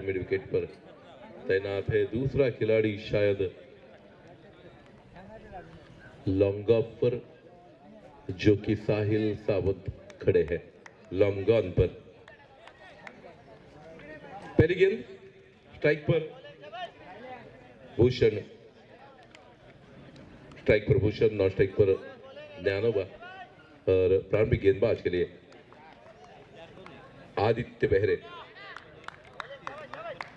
Mid wicket पर तैनात है। दूसरा खिलाड़ी शायद लॉन्ग ऑफ पर, जो कि साहिल सावंत खड़े हैं लॉन्ग ऑन पर। पहली गेंद स्ट्राइक पर भूषण, स्ट्राइक पर भूषण, नॉन स्ट्राइक पर ज्ञानोबा और प्रारंभिक गेंदबाज के लिए आदित्य बेहरे।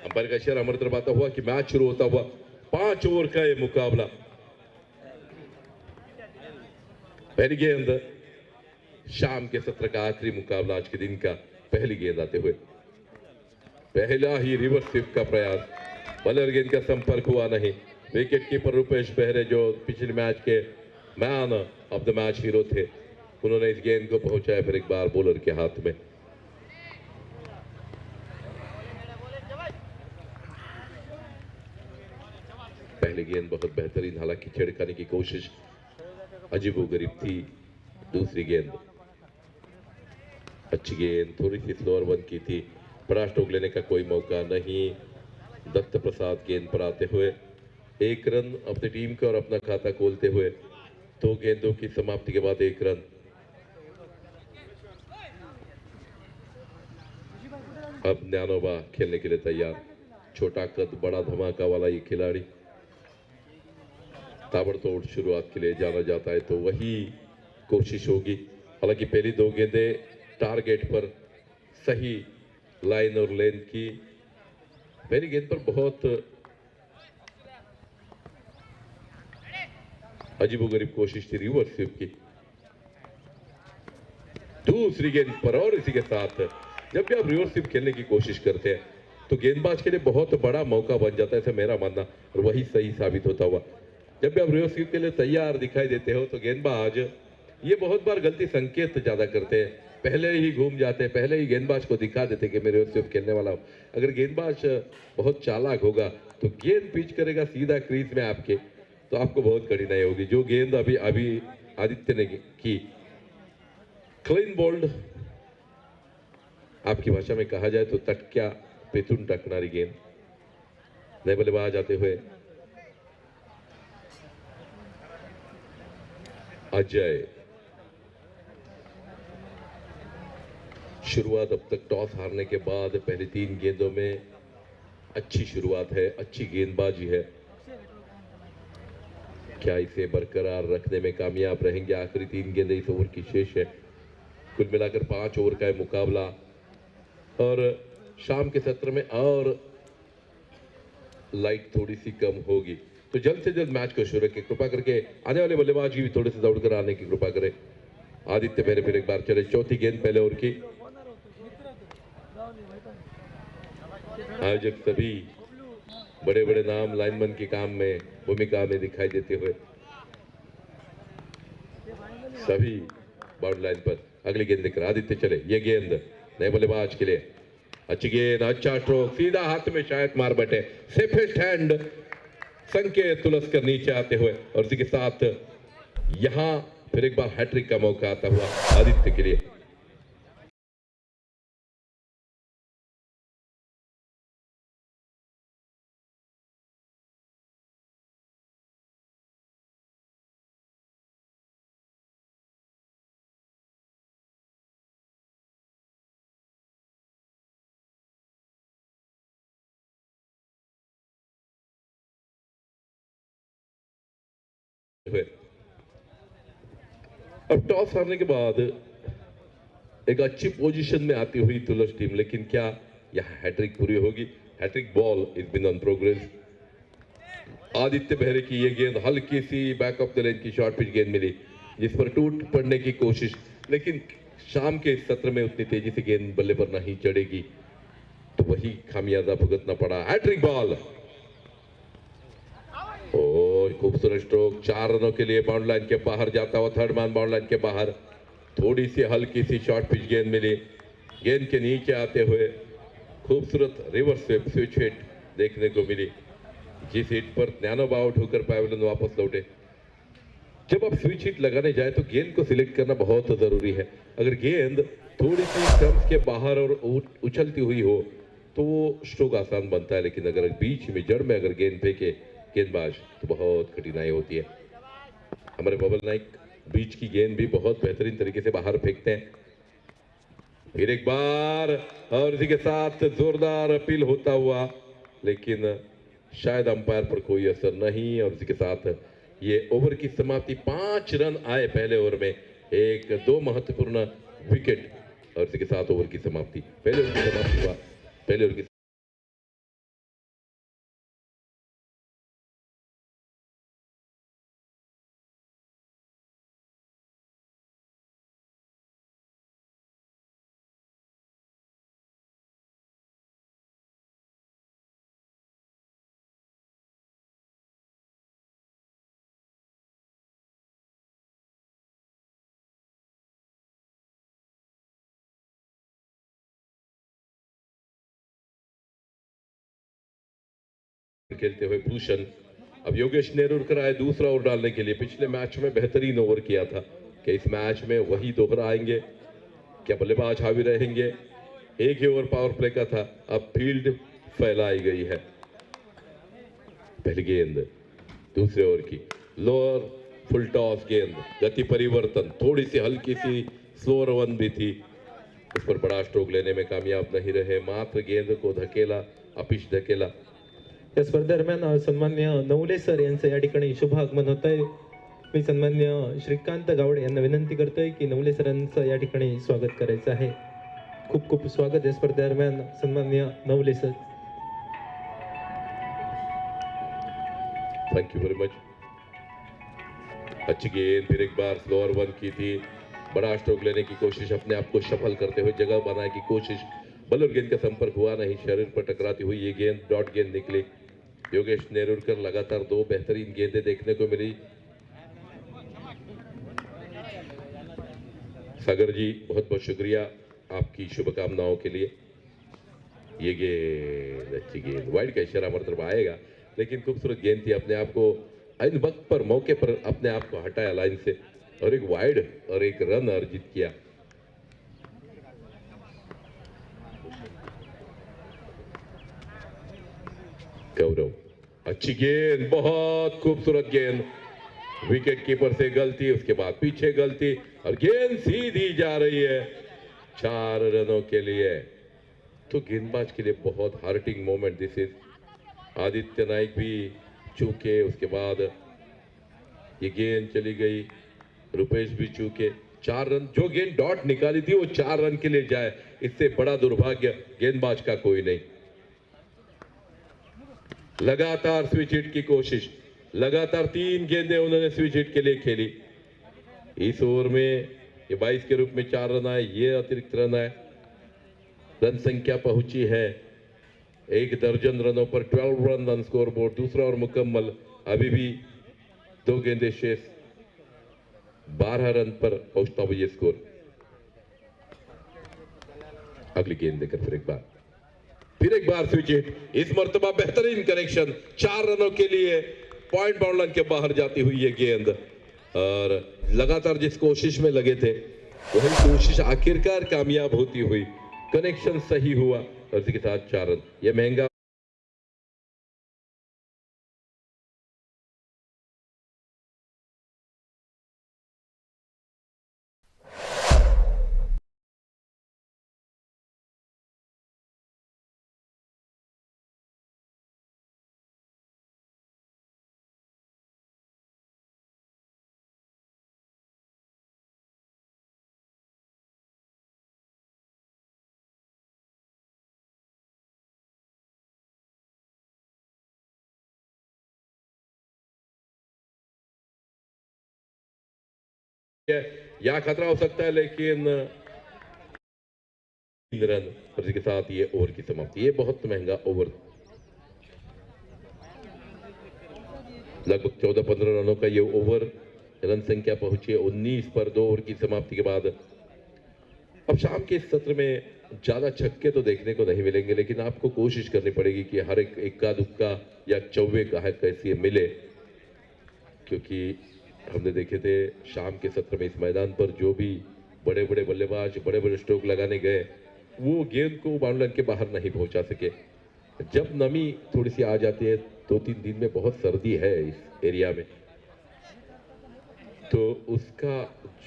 अंपायर का इशारा हमारी तरफ आता हुआ कि मैच शुरू होता हुआ 5 ओवर का यह मुकाबला। पहली गेंद शाम के सत्र का आखिरी मुकाबला, आज के दिन का पहली गेंद आते हुए पहला ही रिवर्स स्वीप का प्रयास, बॉलर गेंद का संपर्क हुआ नहीं। विकेट कीपर रुपेश बेहरे जो पिछले मैच के man of the match hero थे, उन्होंने इस गेंद को पहुंचाया फिर एक बार बॉलर के हाथ में। पहली गेंद बहुत बेहतरीन, हालांकि छिड़काने की कोशिश अजीबोगरीब थी। दूसरी गेंद अच्छी गेंद, थोड़ी सी स्लोअर वन की थी, बड़ा स्ट्रोक लेने का कोई मौका नहीं। दत्त प्रसाद गेंद पर आते हुए 1 रन अपनी टीम का और अपना खाता खोलते हुए 2 गेंदों की समाप्ति के बाद 1 रन। अब ज्ञानोबा खेलने के लिए तैयार। छोटा कद बड़ा धमाका वाला ये खिलाड़ी ताबड़तोड़ शुरुआत के लिए जाना जाता है, तो वही कोशिश होगी। हालांकि पहली 2 गेंदें टारगेट पर, सही लाइन और लेंथ की। पहली गेंद पर बहुत अजीबोगरीब कोशिश थी रिवर्स स्वीप की। दूसरी गेंद पर और इसी के साथ जब भी आप रिवर्स स्वीप खेलने की कोशिश करते हैं तो गेंदबाज के लिए बहुत बड़ा मौका बन जाता है, ऐसा मेरा मानना, और वही सही साबित होता हुआ। जब भी आप रिवर्स स्वीप के लिए तैयार दिखाई देते हो तो गेंदबाज ये बहुत बार गलती संकेत ज्यादा करते हैं, पहले ही घूम जाते हैं, पहले ही गेंदबाज को दिखा देते हैं कि मैं रिवर्स स्वीप खेलने वाला हूं। अगर गेंदबाज बहुत चालाक होगा तो गेंद पिच करेगा सीधा क्रीज में आपके, तो आपको बहुत कठिनाई होगी। जो गेंद अभी आदित्य ने की, क्लीन बोल्ड आपकी भाषा में कहा जाए तो तटक्या पेतुन टकनारी गेंद। नए बल्लेबाज आते हुए अजय। शुरुआत अब तक टॉस हारने के बाद पहली 3 गेंदों में अच्छी शुरुआत है, अच्छी गेंदबाजी है। क्या इसे बरकरार रखने में कामयाब रहेंगे? आखिरी 3 गेंदें इस ओवर की शेष है। कुल मिलाकर 5 ओवर का मुकाबला और शाम के सत्र में और लाइट थोड़ी सी कम होगी, तो जल्द से जल्द मैच को शुरू रखें। कृपा करके आने वाले बल्लेबाज की भी थोड़े से दौड़कर आने की कृपा करें। आदित्य बेहरे फिर एक बार चले। चौथी गेंद पहले ओवर की। आयोजक सभी बड़े बड़े नाम लाइनमैन के काम में, भूमिका में दिखाई देते हुए सभी बाउंड्री लाइन पर। अगली गेंद लेकर आदित्य चले। ये गेंद नए बल्लेबाज के लिए अच्छी गेंद, अच्छा स्ट्रोक, सीधा हाथ में शायद मार बैठे। सेफेस्ट हैंड संकेत तुलस्कर नीचे आते हुए, और इसी के साथ यहां फिर एक बार हैट्रिक का मौका आता हुआ आदित्य के लिए। अब टॉस हारने के बाद एक अच्छी पोजीशन में आती हुई तुलस टीम, लेकिन क्या यह हैट्रिक पूरी होगी? Hattrick ball is being on progress. Aditya Behre की यह गेंद हल्की सी बैक ऑफ द लेन की शॉर्ट पिच गेंद मिली, जिस पर टूट पड़ने की कोशिश, लेकिन शाम के इस सत्र में उतनी तेजी से गेंद बल्ले पर नहीं चढ़ेगी, तो वही खामियाजा भुगतना पड़ा। हैट्रिक बॉल और खूबसूरत स्ट्रोक, 4 रनों के लिए बाउंड्री लाइन के बाहर जाता हुआ थर्ड मैन बाउंड्री लाइन के बाहर। थोड़ी सी हल्की सी शॉर्ट पिच गेंद मिली, गेंद के नीचे आते हुए खूबसूरत रिवर्स स्विच हिट देखने को मिली, जिस हिट पर ज्ञानोबा आउट होकर पैवेलियन वापस लौटे। जब आप स्विच हिट लगाने जाए तो गेंद को सिलेक्ट करना बहुत जरूरी है। अगर गेंद थोड़ी सी स्टंप्स के बाहर और उछलती हुई हो तो फिर आपको बहुत नुकसान हो सकता है। इसलिए स्विच हिट लगाने से पहले गेंद को सिलेक्ट करना बहुत जरूरी है। अगर गेंद थोड़ी सी स्टंप्स के बाहर और उछलती हुई हो तो फिर आपको बहुत नुकसान हो सकता है। इसलिए स्विच हिट लगाने से पहले गेंद को सिलेक्ट करना बहुत जरूरी है। अगर गेंद थोड़ी सी स्टंप्स के बाहर और तो वो स्ट्रोक आसान बनता है, लेकिन अगर बीच में जड़ में अगर गेंद फेंके गेंदबाज तो बहुत कठिनाई होती है। हमारे बबल नाइक बीच की गेंद भी बहुत बेहतरीन तरीके से बाहर फेंकते हैं। फिर एक बार और इसी के साथ जोरदार अपील होता हुआ, लेकिन शायद अंपायर पर कोई असर नहीं, और इसी के साथ ये ओवर की समाप्ति। 5 रन आए पहले ओवर में, 1-2 महत्वपूर्ण विकेट, और इसी के साथ ओवर की समाप्ति। पहले ओवर की समाप्ति हुआ, पहले ओवर की खेलते हुए भूषण। अब योगेश नेरुरकर आए दूसरा ओवर डालने के लिए। पिछले मैच में बेहतरीन ओवर किया था, कि इस मैच में वही दोहराएंगे? क्या बल्लेबाज हावी रहेंगे? एक ही ओवर पावर प्ले का था, अब फील्ड फैलाई गई है। पहली गेंद दूसरे ओवर की, लोअर फुल टॉस गेंद, गति परिवर्तन, थोड़ी सी हल्की सी स्लोअर वन भी थी, उस पर बड़ा स्ट्रोक लेने में कामयाब नहीं रहे, मात्र गेंद को धकेला, अपिश धकेला। या स्पर्धेदरम्यान सन्मान्य नवले सर यांचं या ठिकाणी शुभ आगमन होत आहे। मी सन्मान्य श्रीकांत गावडे यांना विनंती करतोय की नवले सरांचं या ठिकाणी स्वागत करायचं आहे। खूप खूप स्वागत आहे स्पर्धेदरम्यान सन्मान्य Navale sir. Thank you very much. अच्छी गेंद, फिर एक बार स्लोअर वन की थी, बड़ा स्ट्रोक लेने की कोशिश, अपने आप को सफल करते हुए जगह बनाने की कोशिश, बल और गेंद का संपर्क हुआ नहीं, शरीर पर टकराती हुई ये गेंद डॉट गेंद निकली। योगेश नेरुरकर लगातार 2 बेहतरीन गेंदें देखने को मिली। सागर जी बहुत बहुत शुक्रिया आपकी शुभकामनाओं के लिए। ये गेंद अच्छी गेंद, वाइड का इशारा हमारी तरफ आएगा, लेकिन खूबसूरत गेंद थी, अपने आप को इन वक्त पर मौके पर अपने आप को हटाया लाइन से, और एक वाइड और एक रन अर्जित किया। गौरव, अच्छी गेंद, बहुत खूबसूरत गेंद, विकेट कीपर से गलती, उसके बाद पीछे गलती, और गेंद सीधी जा रही है 4 रनों के लिए। तो गेंदबाज के लिए बहुत hurting moment this is. Aditya Naik भी चूके, उसके बाद ये गेंद चली गई, रुपेश भी चूके। 4 रन, जो गेंद डॉट निकाली थी वो 4 रन के लिए जाए, इससे बड़ा दुर्भाग्य गेंदबाज का कोई नहीं। लगातार स्विच हिट की कोशिश, लगातार 3 गेंदें उन्होंने स्विच हिट के लिए खेली। इस ओवर में ये 22 के रूप में 4 रन आए, ये अतिरिक्त रन आए, रन संख्या पहुंची है 1 दर्जन रनों पर, 12 रन ऑन स्कोर बोर्ड। दूसरा ओवर मुकम्मल, अभी भी 2 गेंदें शेष, 12 रन पर पहुंचता हुआ ये स्कोर। अगली गेंद देकर फिर एक बार स्विच हिट, इस मर्तबा बेहतरीन कनेक्शन, 4 रनों के लिए पॉइंट बाउंड लाइन के बाहर जाती हुई ये गेंद, और लगातार जिस कोशिश में लगे थे वही कोशिश आखिरकार कामयाब होती हुई, कनेक्शन सही हुआ, और इसी के साथ 4 रन। ये महंगा या खतरा हो सकता है, लेकिन 3 रन, और इसी के साथ ये ओवर की समाप्ति। ये बहुत महंगा ओवर, लगभग 14-15 रनों का ये ओवर, रन संख्या पहुंची है 19 पर 2 ओवर की समाप्ति के बाद। अब शाम के इस सत्र में ज्यादा छक्के तो देखने को नहीं मिलेंगे, लेकिन आपको कोशिश करनी पड़ेगी कि हर एक इक्का दुक्का या चौवे कैसे मिले, क्योंकि हमने देखे थे शाम के सत्र में इस मैदान पर जो भी बड़े बड़े बल्लेबाज बड़े बड़े स्ट्रोक लगाने गए, वो गेंद को बाउंड्री के बाहर नहीं पहुंचा सके। जब नमी थोड़ी सी आ जाती है, 2-3 दिन में बहुत सर्दी है इस एरिया में, तो उसका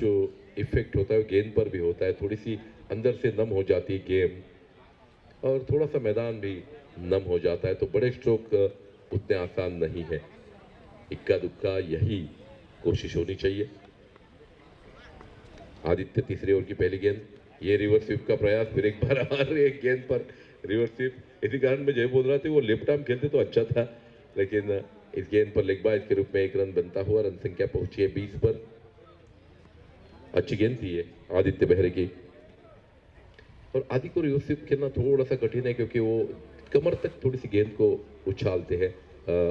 जो इफेक्ट होता है वो गेंद पर भी होता है। थोड़ी सी अंदर से नम हो जाती है गेम, और थोड़ा सा मैदान भी नम हो जाता है, तो बड़े स्ट्रोक उतने आसान नहीं है। इक्का दुक्का यही कोशिश होनी चाहिए। आदित्य तीसरे ओवर की पहली गेंद, ये रिवर्स स्वीप का प्रयास, फिर एक बार और एक गेंद पर रिवर्स स्वीप। इसी कारण मैं जय बोल रहा था वो लेफ्ट आर्म खेलते तो अच्छा था, लेकिन इस गेंद पर लेग बाइज के रूप में 1 रन बनता हुआ रन संख्या पहुंची है 20 पर। अच्छी गेंद थी ये आदित्य बेहरे की। और आदि को रिवर्स स्वीप खेलना थोड़ा सा कठिन है, क्योंकि वो कमर तक थोड़ी सी गेंद को उछालते हैं,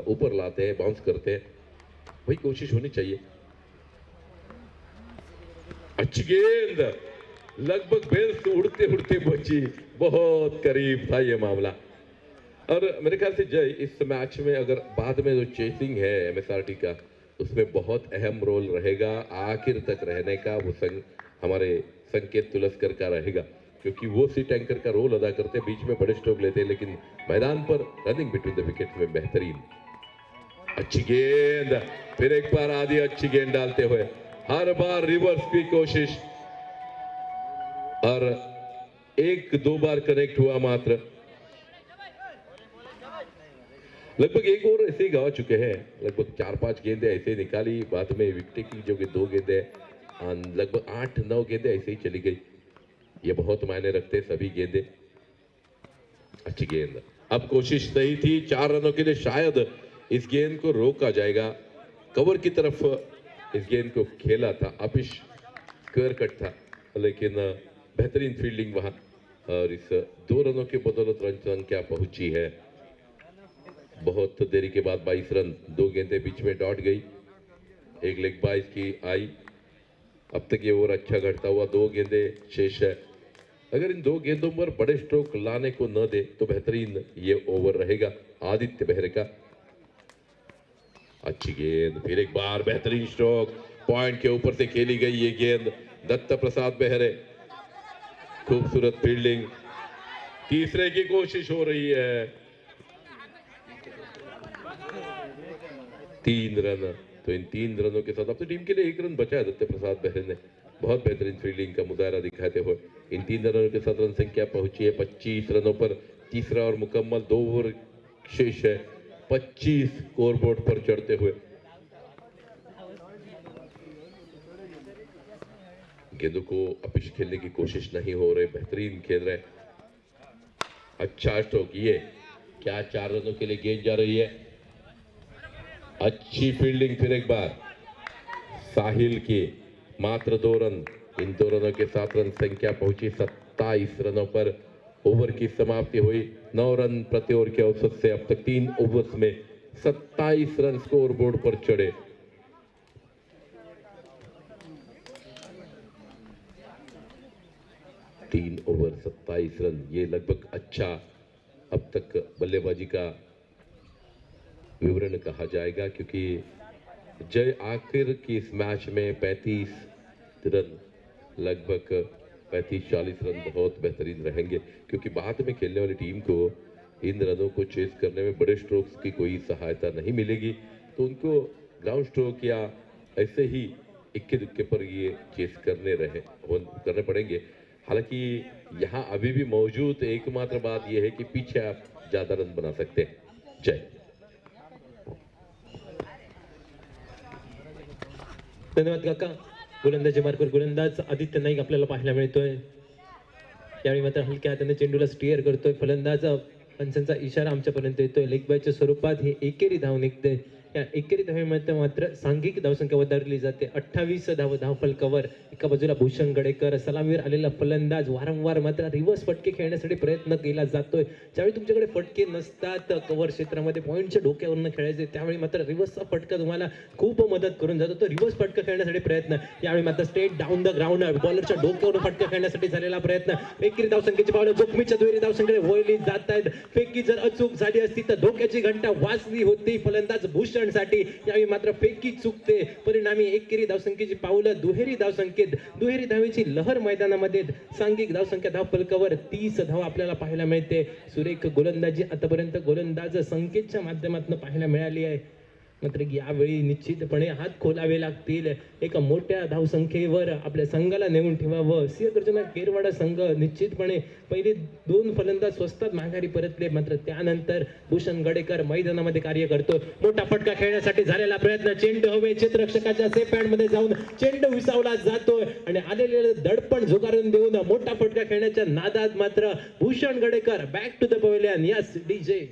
ऊपर लाते हैं, बाउंस करते हैं। वही कोशिश होनी चाहिए। अच्छी गेंद, लगभग बेल से उड़ते उड़ते बची, बहुत करीब था ये मामला। और मेरे ख्याल से जय, इस मैच में अगर बाद में जो चेसिंग है एमएसआरटी का, उसमें बहुत अहम रोल रहेगा आखिर तक रहने का। वो हमारे संकेत तुलस्कर का रहेगा, क्योंकि वो सी टैंकर का रोल अदा करते, बीच में बड़े स्ट्रोक लेते हैं, लेकिन मैदान पर रनिंग बिटवीन द विकेट में बेहतरीन। अच्छी गेंद, फिर एक बार आदि अच्छी गेंद डालते हुए, हर बार रिवर्स की कोशिश, और 1-2 बार कनेक्ट हुआ मात्र। लगभग एक ओवर ऐसे ही गवा चुके हैं, लगभग 4-5 गेंदें ऐसे निकाली, बाद में विकेट की जो कि 2 गेंदें, लगभग 8-9 गेंदें ऐसे ही चली गई। ये बहुत मायने रखते सभी गेंदें। अच्छी गेंद, अब कोशिश सही थी, 4 रनों के लिए शायद इस गेंद को रोका जाएगा। कवर की तरफ इस गेंद को खेला था, अपिश स्क्वायर कट था, लेकिन बेहतरीन फील्डिंग वहां, और इस 2 रनों के बदौलत रन संख्या पहुंची है। बहुत देरी के बाद 22 रन, 2 गेंदें बीच में डॉट गई, एक लेग बाइज की आई। अब तक ये ओवर अच्छा घटता हुआ, 2 गेंदें शेष है। अगर इन 2 गेंदों पर बड़े स्ट्रोक लाने को न दे तो बेहतरीन ये ओवर रहेगा आदित्य बेहरे का। अच्छी गेंद, फिर एक बार बेहतरीन स्ट्रोक, पॉइंट के ऊपर से खेली गई ये गेंद, दत्त प्रसाद बेहरे, खूबसूरत फील्डिंग। तीसरे की कोशिश हो रही है, 3 रन। तो इन 3 रनों के साथ अब तो टीम के लिए 1 रन बचा है। दत्त प्रसाद बेहरे ने बहुत बेहतरीन फील्डिंग का मुजाहरा दिखाते हुए इन 3 रनों के साथ रन संख्या पहुंची है 25 रनों पर। तीसरा और मुकम्मल, 2 ओवर शेष है, 25 स्कोरबोर्ड पर चढ़ते हुए। गेंदों को अपिश खेलने की कोशिश नहीं हो रहे, बेहतरीन खेल रहे। अच्छा स्ट्रोक, ये क्या 4 रनों के लिए गेंद जा रही है। अच्छी फील्डिंग, फिर एक बार साहिल की, मात्र 2 रन। इन 2 रनों के साथ रन संख्या पहुंची 27 रनों पर। ओवर की समाप्ति हुई 9 रन प्रति ओवर के औसत से। अब तक 3 ओवर्स में 27 रन स्कोर बोर्ड पर चढ़े। तीन ओवर 27 रन, ये लगभग अच्छा अब तक बल्लेबाजी का विवरण कहा जाएगा, क्योंकि जय आखिर की इस मैच में 35 रन, लगभग 35-40 रन बहुत बेहतरीन रहेंगे, क्योंकि बाद में खेलने वाली टीम को इन रनों को चेस करने में बड़े स्ट्रोक्स की कोई सहायता नहीं मिलेगी, तो उनको ग्राउंड स्ट्रोक या ऐसे ही इक्के दुक्के पर ये चेस करने पड़ेंगे। हालांकि यहाँ अभी भी मौजूद एकमात्र बात यह है कि पीछे आप ज्यादा रन बना सकते हैं। जय। धन्यवाद काका। गोलंदाजी मार्कवर गोलंदाज आदित्य नाईक आपल्याला पाहायला मिळतोय। यावेळी मात्र हलक्या हाताने चेंडूला स्टीअर करतोय फलंदाज। पंचांचा इशारा आमच्यापर्यंत येतोय। लेग बायच्या स्वरूपात ही एकेरी धाव निघते। या एकेरी धावेमध्ये मात्र सांघिक धावसंख्या वधारली जाते। 28 धावफलकावर एका बाजूला भूषण गडेकर, सलामीवर आलेला फलंदाज, वारंवार मात्र रिव्हर्स फटके खेळण्यासाठी प्रयत्न केला जातोय। ज्यावेळी तुमच्याकडे फटके नसतात कव्हर क्षेत्रामध्ये पॉइंटच्या डोक्यावरून खेळायचे, त्यावेळी मात्र रिव्हर्सचा फटका तुम्हाला खूप मदत करून जातो। तो रिव्हर्स फटका खेळण्यासाठी प्रयत्न, यावेळी मात्र स्ट्रेट डाऊन द ग्राउंड बॉलरच्या डोक्यावरून फटका खेळण्यासाठी झालेला प्रयत्न। एकेरी धावसंख्येची पावलं जोखमीच्या दुहेरी धावसंख्येकडे वळली जात आहेत। फेकी जर अचूक झाली असती तर धोक्याची घंटा वाजली होती। फलंदाज भूषण भूषणसाठी. यावेळी मात्र फेकी चुकते, परिणामी एकेरी धावसंख्येची पावलं दुहेरी धावसंख्येत. दुहेरी धावेची लहर मैदानामध्ये. सांघिक धावसंख्या धावफलकावर 30 धावा आपल्याला पाहायला मिळते. सुरेख गोलंदाजी आतापर्यंत गोलंदाज संकेतच्या माध्यमातून पाहायला मिळाली आहे. मात्र यावेळी निश्चितपणे हात खोलावे लागतील. एका मोठ्या धावसंख्येवर आपल्या संघाला नेऊन ठेवावं. सिंहगर्जना केरवाडा संघ निश्चितपणे पहिले 2 फलंदाज स्वस्तात माघारी परतले, मात्र त्यानंतर भूषण गडेकर मैदानामध्ये कार्य करतो. मोठा फटका खेळण्यासाठी झालेला प्रयत्न, चेंडू हवे क्षेत्ररक्षकाच्या सेफ मध्ये जाऊन चेंडू विसावला जातोय आणि आलेले दडपण झुगारून देऊन मोठा फटका खेळण्याच्या नादात मात्र Bhushan Gadekar back to the pavilion. Yes DJ.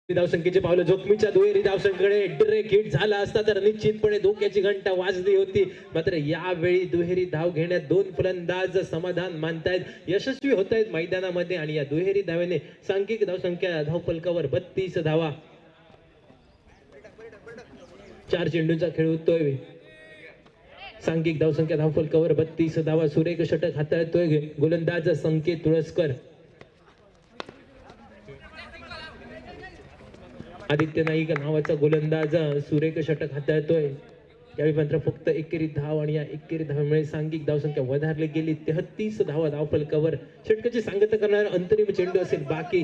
धावसंख्येचे पावलं जोखमीच्या दुहेरी धावसंख्येकडे डायरेक्ट हिट झाला असता तर निश्चितपणे धोक्याची घंटा वाजली होती. मात्र यावेळी दुहेरी धाव घेण्यात 2 फलंदाज समाधान मानतायत, यशस्वी होत आहेत मैदानामध्ये. आणि या दुहेरी धावेने सांघिक धावसंख्या धावफलकावर 32 धावा. 4 चेंडूंचा खेळ होतोय. सांघिक धावसंख्या धावफलकावर 32 धावा. सुरेख षटक हाताळतोय गोलंदाज संकेत तुळसकर. आदित्य नाईक नावाचा गोलंदाज सुरेख षटक हाताळतोय. यावेळी मात्र फक्त एकेरी धाव आणि या एकेरी धावेमुळे सांघिक धावसंख्या वधारली गेली. 33 धावा धावफलकावर. षटकाची सांगता करणारा अंतरिम चेंडू असेल बाकी.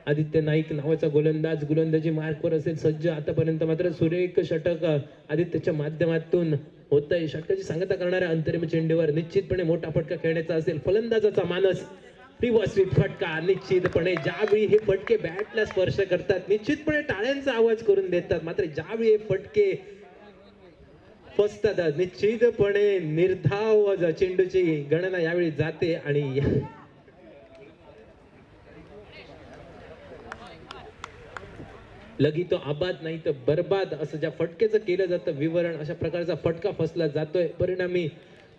आदित्य नाईक नावाचा गोलंदाज गोलंदाजी मार्कवर असेल सज्ज. आतापर्यंत मात्र सुरेख षटक आदित्यच्या माध्यमातून होतंय. षटकाची सांगता करणाऱ्या अंतरिम चेंडूवर निश्चितपणे मोठा फटका खेळण्याचा असेल फलंदाजाचा मानस. रिव्हर्स स्वीप फटका. निश्चितपणे ज्यावेळी हे फटके बॅटला स्पर्श करतात निश्चितपणे टाळ्यांचा आवाज करून देतात, मात्र ज्यावेळी हे फटके फसतात निश्चितपणे निर्धाव चेंडूची गणना यावेळी जाते. आणि लगी तो आबाद नाही तर बर्बाद असं ज्या फटकेचं केलं जातं विवरण, अशा प्रकारचा फटका फसला जातोय. परिणामी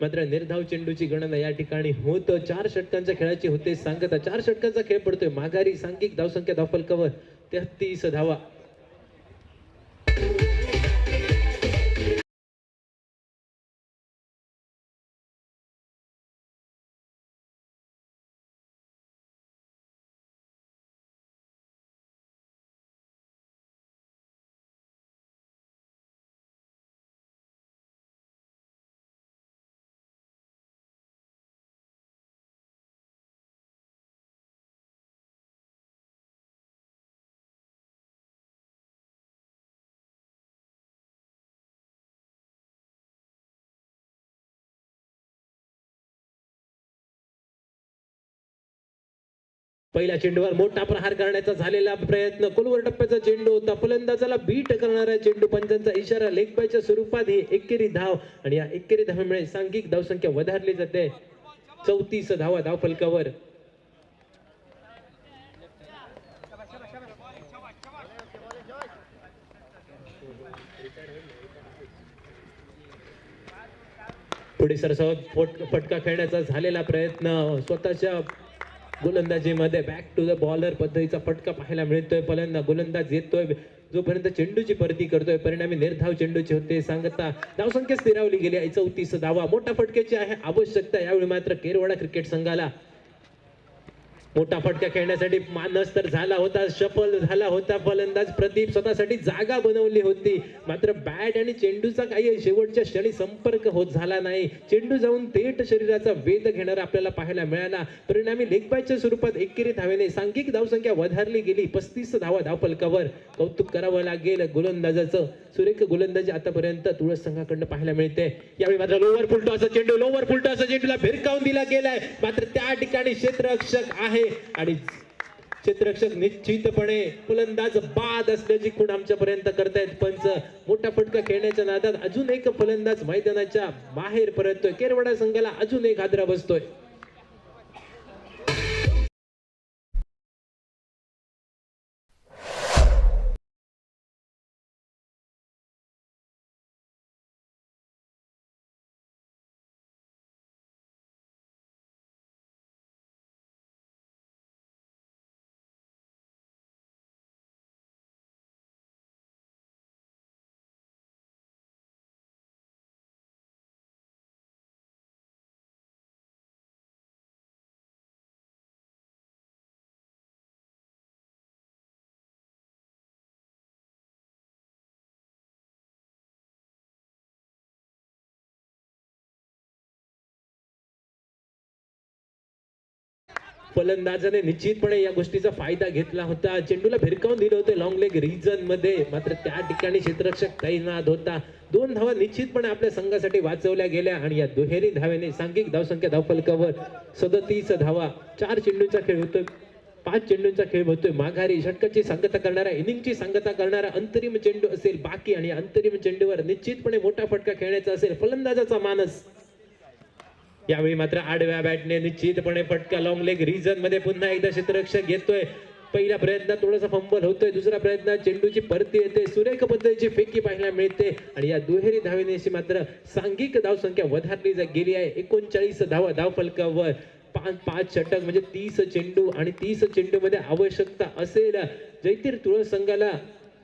मात्र निर्धाव चेंडूची गणना या ठिकाणी होत. 4 षटकांच्या खेळाची होते सांगता. 4 षटकांचा खेळ पडतोय माघारी. सांघिक धावसंख्या धावफलकावर 33 धावा. पहिल्या चेंडूवर मोठा प्रहार करण्याचा झालेला प्रयत्न. खोलवर टप्प्याचा चेंडू होता. फलंदाजाला बीट करणारा चेंडू. पंचांचा इशारा लेग बायच्या स्वरूपात ही एकेरी धाव. आणि या एकेरी धावेमुळे सांघिक धावसंख्या वधारली जाते. 34 धावा धावफलकावर. पुढे सरसावत फटका खेळण्याचा झालेला प्रयत्न. स्वतःच्या गोलंदाजीमध्ये बॅक टू द बॉलर पद्धतीचा फटका पाहायला मिळतोय. गोलंदाज येतोय जोपर्यंत चेंडूची परती करतोय. परिणामी निर्धाव चेंडूची होते सांगता. धावसंख्या स्थिरावली गेली आहे. 34 धावा. मोठा फटक्याची आहे आवश्यकता यावेळी मात्र केरवाडा क्रिकेट संघाला. मोठा फटका खेळण्यासाठी मानस तर झाला होता, सफल झाला होता फलंदाज प्रदीप. स्वतःसाठी जागा बनवली होती, मात्र बॅट आणि चेंडूचा काही शेवटच्या क्षणी संपर्क होत झाला नाही. चेंडू जाऊन थेट शरीराचा वेध घेणारा आपल्याला पाहायला मिळाला. परिणामी लेग बायच्या स्वरूपात एकेरी धावेने सांघिक धावसंख्या वधारली गेली. 35 धावा धावफलकावर. कौतुक करावं लागेल गोलंदाजाचं. सुरेख गोलंदाजी आतापर्यंत तुळस संघाकडून पाहायला मिळते. यावेळी मात्र लोवर फुलटॉसचा चेंडू, लोवर फुलटॉसचा चेंडूला भिरकावून दिला गेलाय, मात्र त्या ठिकाणी क्षेत्ररक्षक आहे आणि क्षेत्ररक्षक निश्चितपणे फलंदाज बाद असल्याची खूण आमच्यापर्यंत करतायत पंच. मोठा फटका खेळण्याच्या नादात अजून एक फलंदाज मैदानाच्या बाहेर परततोय. केरवाडा संघाला अजून एक हादरा बसतोय. फलंदाजाने निश्चितपणे या गोष्टीचा फायदा घेतला होता. चेंडूला भिरकावून दिलं होतं लॉंग लेग रिजन मध्ये, मात्र त्या ठिकाणी क्षेत्ररक्षक तैनात होता. 2 धावा निश्चितपणे आपल्या संघासाठी वाचवल्या गेल्या आणि या दुहेरी धावेने सांघिक धावसंख्या धावफलकावर 37 धावा. 4 चेंडूंचा खेळ होतोय, 5 चेंडूंचा खेळ होतोय. माघारी षटकाची सांगता करणारा, इनिंगची सांगता करणारा अंतरिम चेंडू असेल बाकी आणि अंतरिम चेंडूवर निश्चितपणे मोठा फटका खेळण्याचा असेल फलंदाजाचा मानस. यावेळी मात्र आडव्या बॅटने निश्चितपणे फटका लॉंग लेग रिजन मध्ये पुन्हा एकदा क्षेत्ररक्षक घेतोय. पहिल्या प्रयत्नात थोडासा फंबल होतोय, दुसऱ्या प्रयत्नात चेंडूची परती येते, सुरेख पद्धतीची फेकी पाहायला मिळते आणि या दुहेरी धावेनेशी मात्र सांघिक धावसंख्या वधारली गेली आहे. 39 धावा धावफलकावर. 5 षटक म्हणजे 30 चेंडू आणि 30 चेंडू मध्ये आवश्यकता असेल जयतीर तुळस संघाला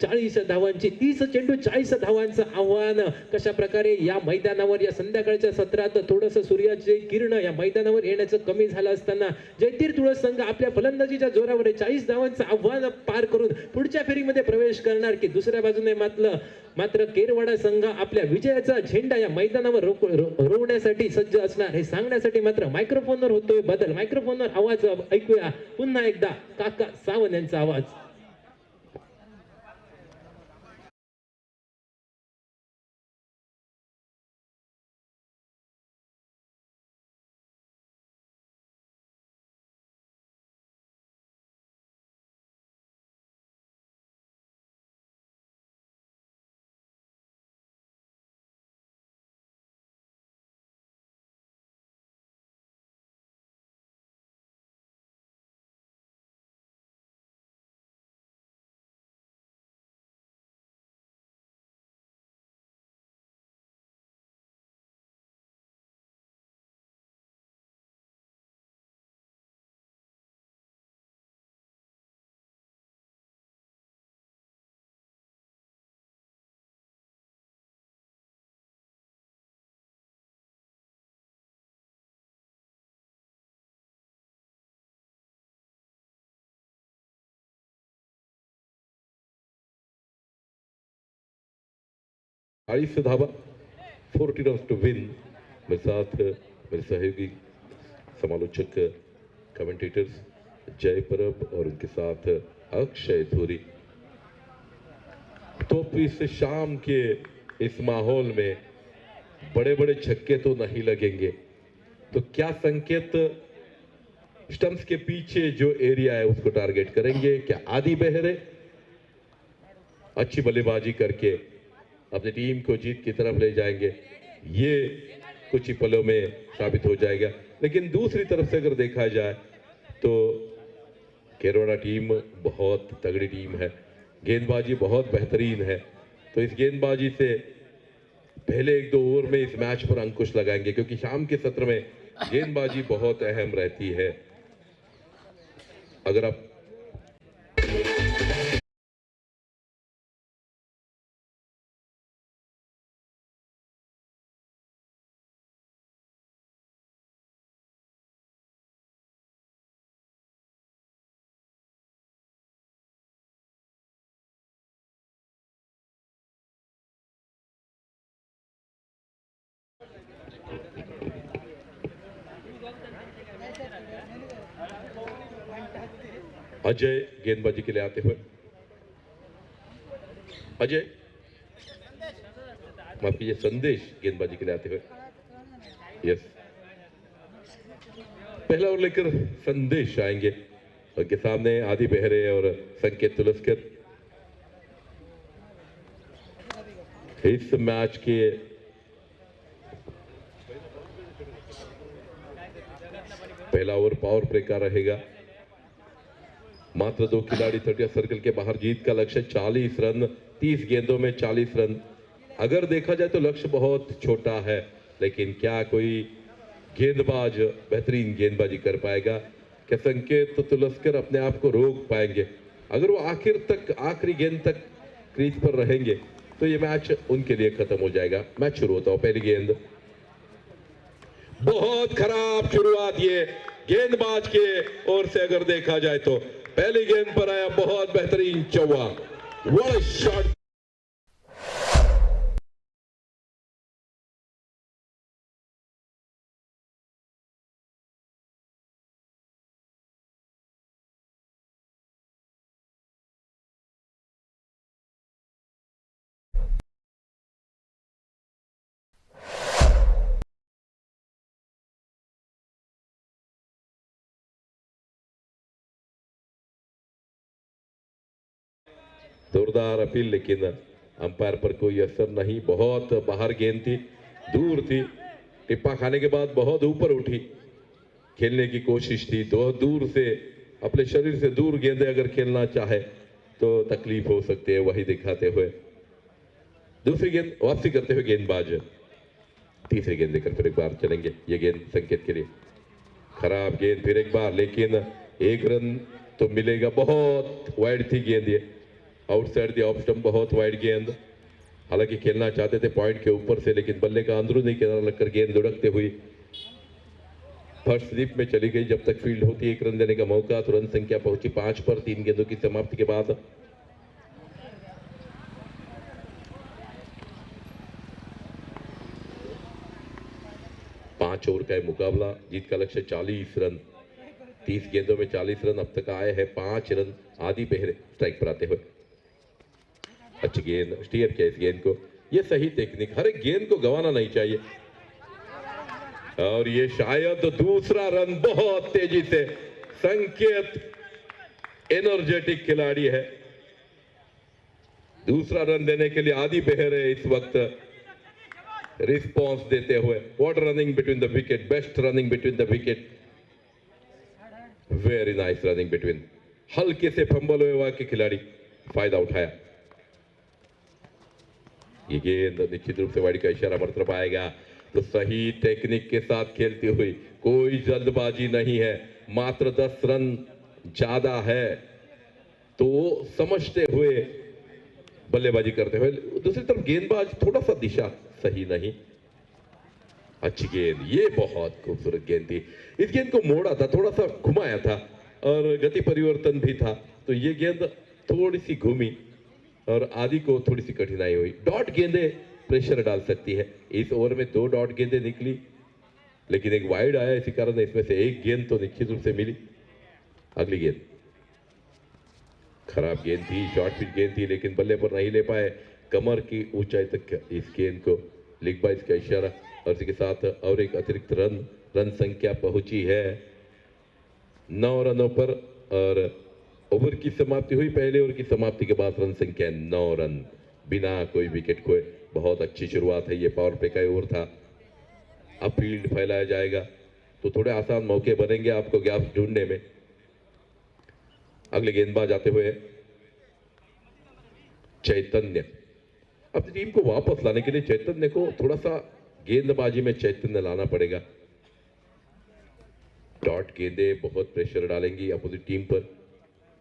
40 धावांची. 30 चेंडू 40 धावांचं आव्हान. कशा प्रकारे या मैदानावर या संध्याकाळच्या सत्रात थोडस सूर्याचे किरण या मैदानावर येण्याचं कमी झालं असताना जयतीर तुळस संघ आपल्या फलंदाजीच्या जोरावर 40 धावांचं आव्हान पार करून पुढच्या फेरीमध्ये प्रवेश करणार की दुसऱ्या बाजूने मात्र केरवाडा संघ आपल्या विजयाचा झेंडा या मैदानावर रोवण्यासाठी सज्ज असणार हे सांगण्यासाठी मात्र मायक्रोफोनवर होतोय बदल. मायक्रोफोनवर आवाज ऐकूया पुन्हा एकदा काका सावंत यांचा आवाज. से धावा, 40 रन टू विन। मेरे साथ मेरे सहयोगी समालोचक कमेंटेटर्स जय परब और उनके साथ अक्षय धूरी। तो इस शाम के इस माहौल में बड़े बड़े छक्के तो नहीं लगेंगे, तो क्या संकेत स्टंप्स के पीछे जो एरिया है उसको टारगेट करेंगे? क्या आदि बहरे अच्छी बल्लेबाजी करके अपनी टीम को जीत की तरफ ले जाएंगे? ये कुछ ही पलों में साबित हो जाएगा। लेकिन दूसरी तरफ से अगर देखा जाए तो केरवाड़ा टीम बहुत तगड़ी टीम है, गेंदबाजी बहुत बेहतरीन है। तो इस गेंदबाजी से पहले 1-2 ओवर में इस मैच पर अंकुश लगाएंगे, क्योंकि शाम के सत्र में गेंदबाजी बहुत अहम रहती है। अगर आप अजय गेंदबाजी के लिए आते हुए, अजय माफ कीजिए, संदेश गेंदबाजी के लिए आते हुए। यस, पहला ओवर लेकर संदेश आएंगे। उनके सामने आदि बेहरे और संकेत तुलस्कर। इस मैच के पहला ओवर पावर प्ले का रहेगा। मात्र 2 खिलाड़ी 30 सर्कल के बाहर, जीत का लक्ष्य 40 रन, 30 गेंदों में 40 रन। अगर देखा जाए तो लक्ष्य बहुत छोटा है, लेकिन क्या कोई गेंदबाज बेहतरीन गेंदबाजी कर पाएगा? क्या संकेत तुलस्कर अपने आप को रोक पाएंगे? अगर वो आखिरी गेंद तक क्रीज पर रहेंगे तो ये मैच उनके लिए खत्म हो जाएगा। मैच शुरू होता हो, पहली गेंद। बहुत खराब शुरुआत ये गेंदबाज के ओर से अगर देखा जाए तो। पहली गेंद पर आया बहुत बेहतरीन चौवा। What a shot! जोरदार अपील, लेकिन अंपायर पर कोई असर नहीं। बहुत बाहर गेंद थी, दूर थी, टिप्पा खाने के बाद बहुत ऊपर उठी। खेलने की कोशिश थी तो दूर से, अपने शरीर से दूर गेंदें अगर खेलना चाहे तो तकलीफ हो सकती है, वही दिखाते हुए दूसरी गेंद वापसी करते हुए गेंदबाज तीसरी गेंद लेकर फिर एक बार चलेंगे। ये गेंद संकेत के लिए खराब गेंद, फिर एक बार, लेकिन 1 रन तो मिलेगा। बहुत वाइड थी गेंद, ये आउटसाइड द ऑफ स्टंप, बहुत वाइड गेंद। हालांकि खेलना चाहते थे पॉइंट के ऊपर से, लेकिन बल्ले का अंदरूनी किनारा लगकर गेंद लुढ़कते हुई फर्स्ट स्लिप में चली गई। जब तक फील्ड होती है 1 रन देने का मौका, तो रन संख्या पहुंची 5 पर 3 गेंदों की समाप्ति के बाद। पांच ओवर का मुकाबला, जीत का लक्ष्य 40 रन, 30 गेंदों में 40 रन। अब तक आए हैं 5 रन। आदि बेहरे स्ट्राइक पर आते हुए अच्छी गेंद, स्टीयर किया इस गेंद को। ये सही टेक्निक, हर एक गेंद को गंवाना नहीं चाहिए। और ये शायद दूसरा रन, बहुत तेजी से। संकेत एनर्जेटिक खिलाड़ी है, दूसरा रन देने के लिए आदि बेहरे इस वक्त रिस्पॉन्स देते हुए। What running between the wicket, best running between the wicket, very nice running between. हल्के से फंबल हुए के खिलाड़ी फायदा उठाया। ये गेंद निश्चित रूप से वाइड का इशारा बरतरफ आएगा, तो सही टेक्निक के साथ खेलती हुई, कोई जल्दबाजी नहीं है, मात्र 10 रन ज्यादा है तो समझते हुए बल्लेबाजी करते हुए। दूसरी तरफ गेंदबाज थोड़ा सा दिशा सही नहीं। अच्छी गेंद, ये बहुत खूबसूरत गेंद थी। इस गेंद को मोड़ा था, थोड़ा सा घुमाया था और गति परिवर्तन भी था, तो ये गेंद थोड़ी सी घूमी और आदि को थोड़ी सी कठिनाई हुई। डॉट गेंदें प्रेशर डाल सकती है। इस ओवर में 2 डॉट गेंदें निकली, लेकिन एक वाइड आया, इसी कारण इसमें से एक गेंद तो निश्चित रूप से मिली। अगली गेंद खराब गेंद थी, शॉर्ट पिच गेंद थी, लेकिन बल्ले पर नहीं ले पाए। कमर की ऊंचाई तक इस गेंद को लीग बाइज का इशारा, और इसी के साथ और एक अतिरिक्त रन संख्या पहुंची है 9 रनों पर। और ओवर की समाप्ति हुई, पहले ओवर की समाप्ति के बाद रन संख्या 9 रन, बिना कोई विकेट खोए। बहुत अच्छी शुरुआत है, ये पावर प्ले का ओवर था। अब फील्ड फैलाया जाएगा तो थोड़े आसान मौके बनेंगे आपको गैप ढूंढने में। अगले गेंदबाज आते हुए चैतन्य। अपनी टीम को वापस लाने के लिए चैतन्य को थोड़ा सा गेंदबाजी में चैतन्य लाना पड़ेगा। डॉट गेंदें बहुत प्रेशर डालेंगी अपोजिट टीम पर,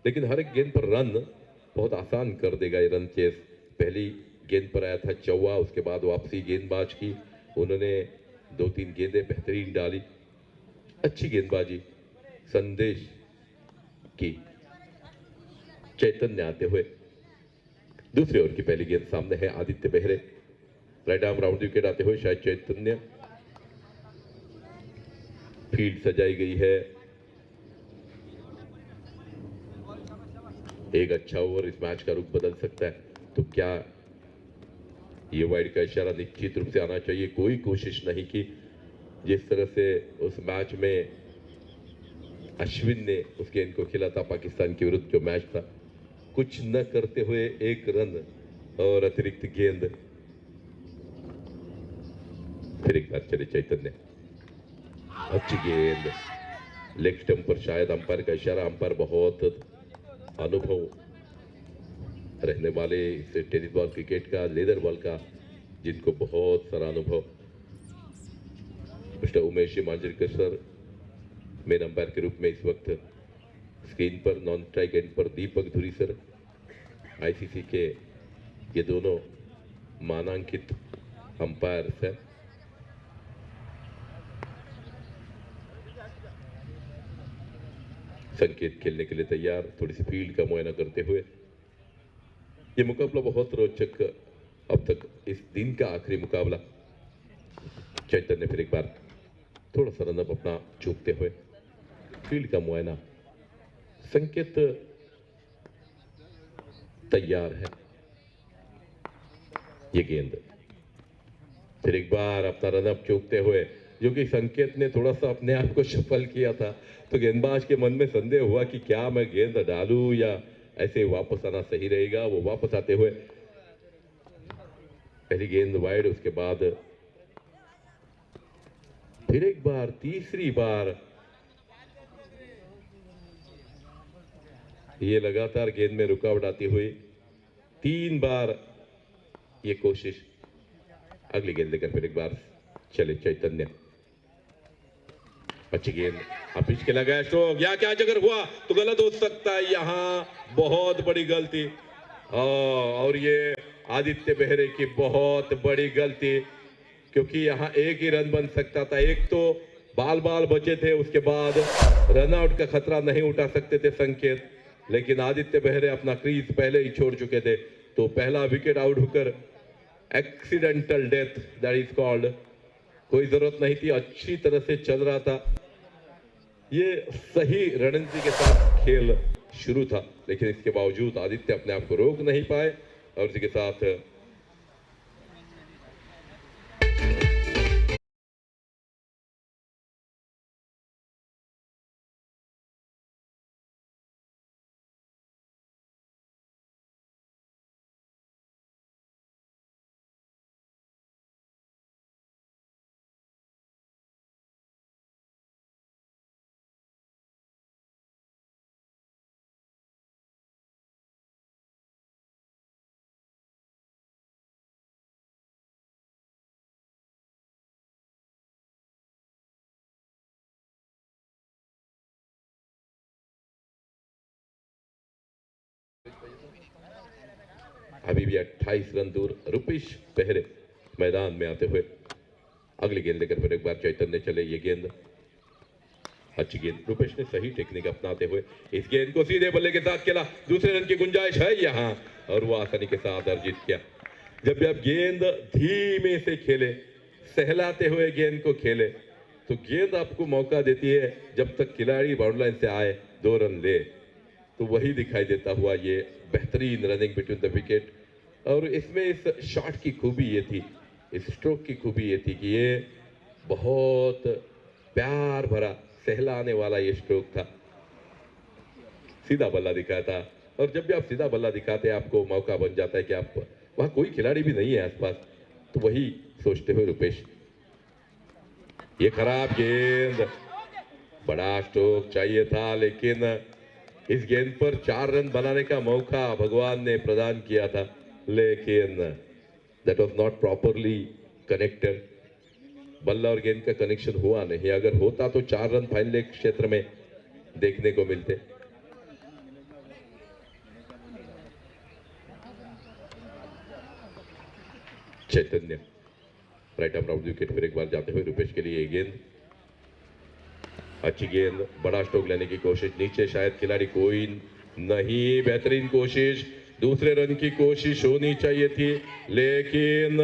लेकिन हर एक गेंद पर रन बहुत आसान कर देगा ये रन चेस। पहली गेंद पर आया था चौवा, उसके बाद वापसी गेंदबाज की, उन्होंने 2-3 गेंदें बेहतरीन डाली। अच्छी गेंदबाजी संदेश की चैतन्य आते हुए। दूसरे ओवर की पहली गेंद सामने है Aditya Behre, right arm round wicket आते हुए शायद चैतन्य। फील्ड सजाई गई है, एक अच्छा ओवर इस मैच का रुख बदल सकता है। तो क्या ये वाइड का इशारा निश्चित रूप से आना चाहिए। कोई कोशिश नहीं की, जिस तरह से उस मैच में अश्विन ने उस गेंद को खेला था पाकिस्तान के विरुद्ध जो मैच था। कुछ न करते हुए 1 रन और अतिरिक्त गेंद। फिर एक बार चले चैतन्य, अच्छी गेंद लेग स्टंप पर, शायद अंपायर का इशारा। अंपायर बहुत अनुभव रहने वाले इस टेनिस बॉल क्रिकेट का, लेदर बॉल का, जिनको बहुत सारा अनुभव। Mister Umesh Manjrekar sir main umpire के रूप में इस वक्त स्क्रीन पर। नॉन स्ट्राइक एंड पर दीपक धुरी सर, आईसीसी के ये दोनों मानांकित अंपायर्स हैं। संकेत खेलने के लिए तैयार, थोड़ी सी फील्ड का मुआयना करते हुए। ये मुकाबला बहुत रोचक, अब तक इस दिन का आखिरी मुकाबला। चैतन्य फिर एक बार थोड़ा सा रनअप अपना चूकते हुए, फील्ड का मुआयना। संकेत तैयार है। ये गेंद फिर एक बार अपना रनअप चूकते हुए, जो कि संकेत ने थोड़ा सा अपने आप को सफल किया था, तो गेंदबाज के मन में संदेह हुआ कि क्या मैं गेंद डालूं या ऐसे वापस आना सही रहेगा। वो वापस आते हुए पहली गेंद वाइड, उसके बाद फिर एक बार, तीसरी बार ये लगातार गेंद में रुकावट आती हुई, 3 बार ये कोशिश। अगली गेंद लेकर फिर एक बार चले चैतन्य, अच्छी गेंद। अब पिच के लगा स्ट्रोक, या क्या अगर हुआ तो गलत हो सकता है, यहां बहुत बड़ी गलती। और ये आदित्य बेहरे की बहुत बड़ी गलती, क्योंकि यहां एक ही रन बन सकता था। एक तो बाल बचे थे, उसके बाद रन आउट का खतरा नहीं उठा सकते थे संकेत, लेकिन आदित्य बेहरे अपना क्रीज पहले ही छोड़ चुके थे। तो पहला विकेट आउट होकर accidental death that is called. कोई जरूरत नहीं थी, अच्छी तरह से चल रहा था, ये सही रणनीति के साथ खेल शुरू था, लेकिन इसके बावजूद आदित्य अपने आप को रोक नहीं पाए और इसी के साथ अभी भी 28 रन दूर रुपेश बेहरे मैदान में आते हुए। अगली गेंद लेकर फिर एक बार चैतन्य चले। ये गेंद अच्छी गेंद, रुपेश ने सही टेक्निक अपनाते हुए इस गेंद को सीधे बल्ले के साथ खेला। दूसरे रन की गुंजाइश है यहां और वो आसानी के साथ अर्जित किया। जब भी आप गेंद धीमे से खेले, सहलाते हुए गेंद को खेले, तो गेंद आपको मौका देती है जब तक खिलाड़ी बाउंड्री लाइन से आए 2 रन ले, तो वही दिखाई देता हुआ ये बेहतरीन रनिंग बिटवीन द विकेट। और इसमें इस शॉट की खूबी ये थी, इस स्ट्रोक की खूबी ये थी कि ये बहुत प्यार भरा, सहलाने वाला ये स्ट्रोक था। सीधा बल्ला दिखाता, और जब भी आप सीधा बल्ला दिखाते हैं आपको मौका बन जाता है कि आप वहां कोई खिलाड़ी भी नहीं है आसपास, तो वही सोचते हुए रुपेश। ये खराब गेंद, बड़ा स्ट्रोक चाहिए था, लेकिन इस गेंद पर 4 रन बनाने का मौका भगवान ने प्रदान किया था, लेकिन that was not properly connected. बल्ला और गेंद का कनेक्शन हुआ नहीं। अगर होता तो 4 रन फाइनल क्षेत्र में देखने को मिलते। चैतन्य राइट आर्म राउंड विकेट पर एक बार जाते हुए रुपेश के लिए गेंद, अच्छी गेंद, बड़ा स्ट्रोक लेने की कोशिश। नीचे शायद खिलाड़ी कोई नहीं, बेहतरीन कोशिश, दूसरे रन की कोशिश होनी चाहिए थी, लेकिन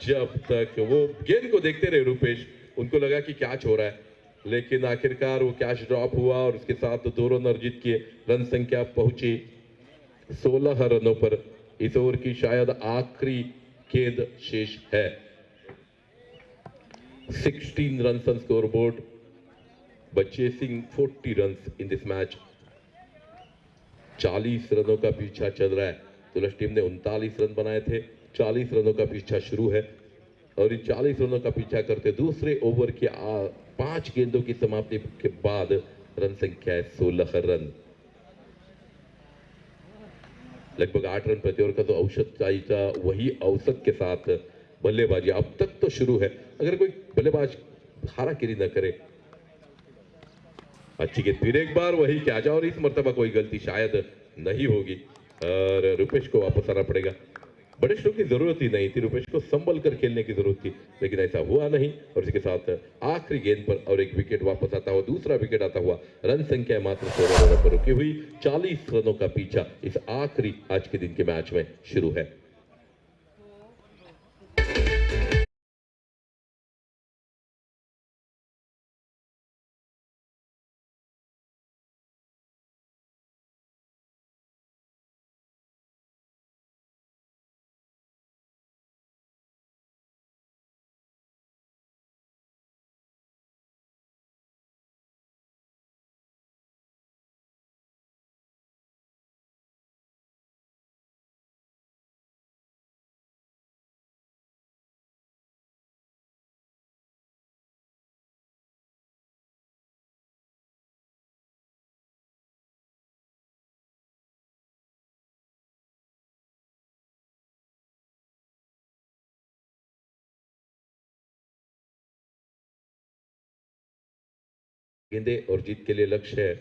जब तक वो गेंद को देखते रहे रुपेश, उनको लगा कि कैच हो रहा है, लेकिन आखिरकार वो कैच ड्रॉप हुआ और उसके साथ 2 रन अर्जित किए। रन संख्या पहुंची 16 रनों पर। इस ओवर की शायद आखिरी गेंद शेष है। 16 run on score board. by chasing 40 runs in this match. 40 रनों का पीछा चल रहा है। तुलस टीम ने 39 रन बनाए थे। 40 रनों का पीछा शुरू है और इन 40 रनों का पीछा करते दूसरे ओवर के 5 गेंदों की समाप्ति के बाद रन संख्या है 16 रन। लगभग 8 रन प्रति ओवर का तो औसत चाहिए, वही औसत के साथ बल्लेबाजी अब तक तो शुरू है। अगर कोई बल्लेबाज हारागिरी न करे। अच्छी गेंद फिर एक बार वही क्या जा, और इस मर्तबा कोई गलती शायद नहीं होगी और रुपेश को वापस आना पड़ेगा। बड़े स्ट्रोक की जरूरत ही नहीं थी, रुपेश को संभल कर खेलने की जरूरत थी, लेकिन ऐसा हुआ नहीं और इसके साथ आखिरी गेंद पर और एक विकेट वापस आता हुआ, दूसरा विकेट आता हुआ। रन संख्या मात्र 16 रनों पर रुकी हुई। 40 रनों का पीछा इस आखिरी आज के दिन के मैच में शुरू है। गेंदे और जीत के लिए लक्ष्य है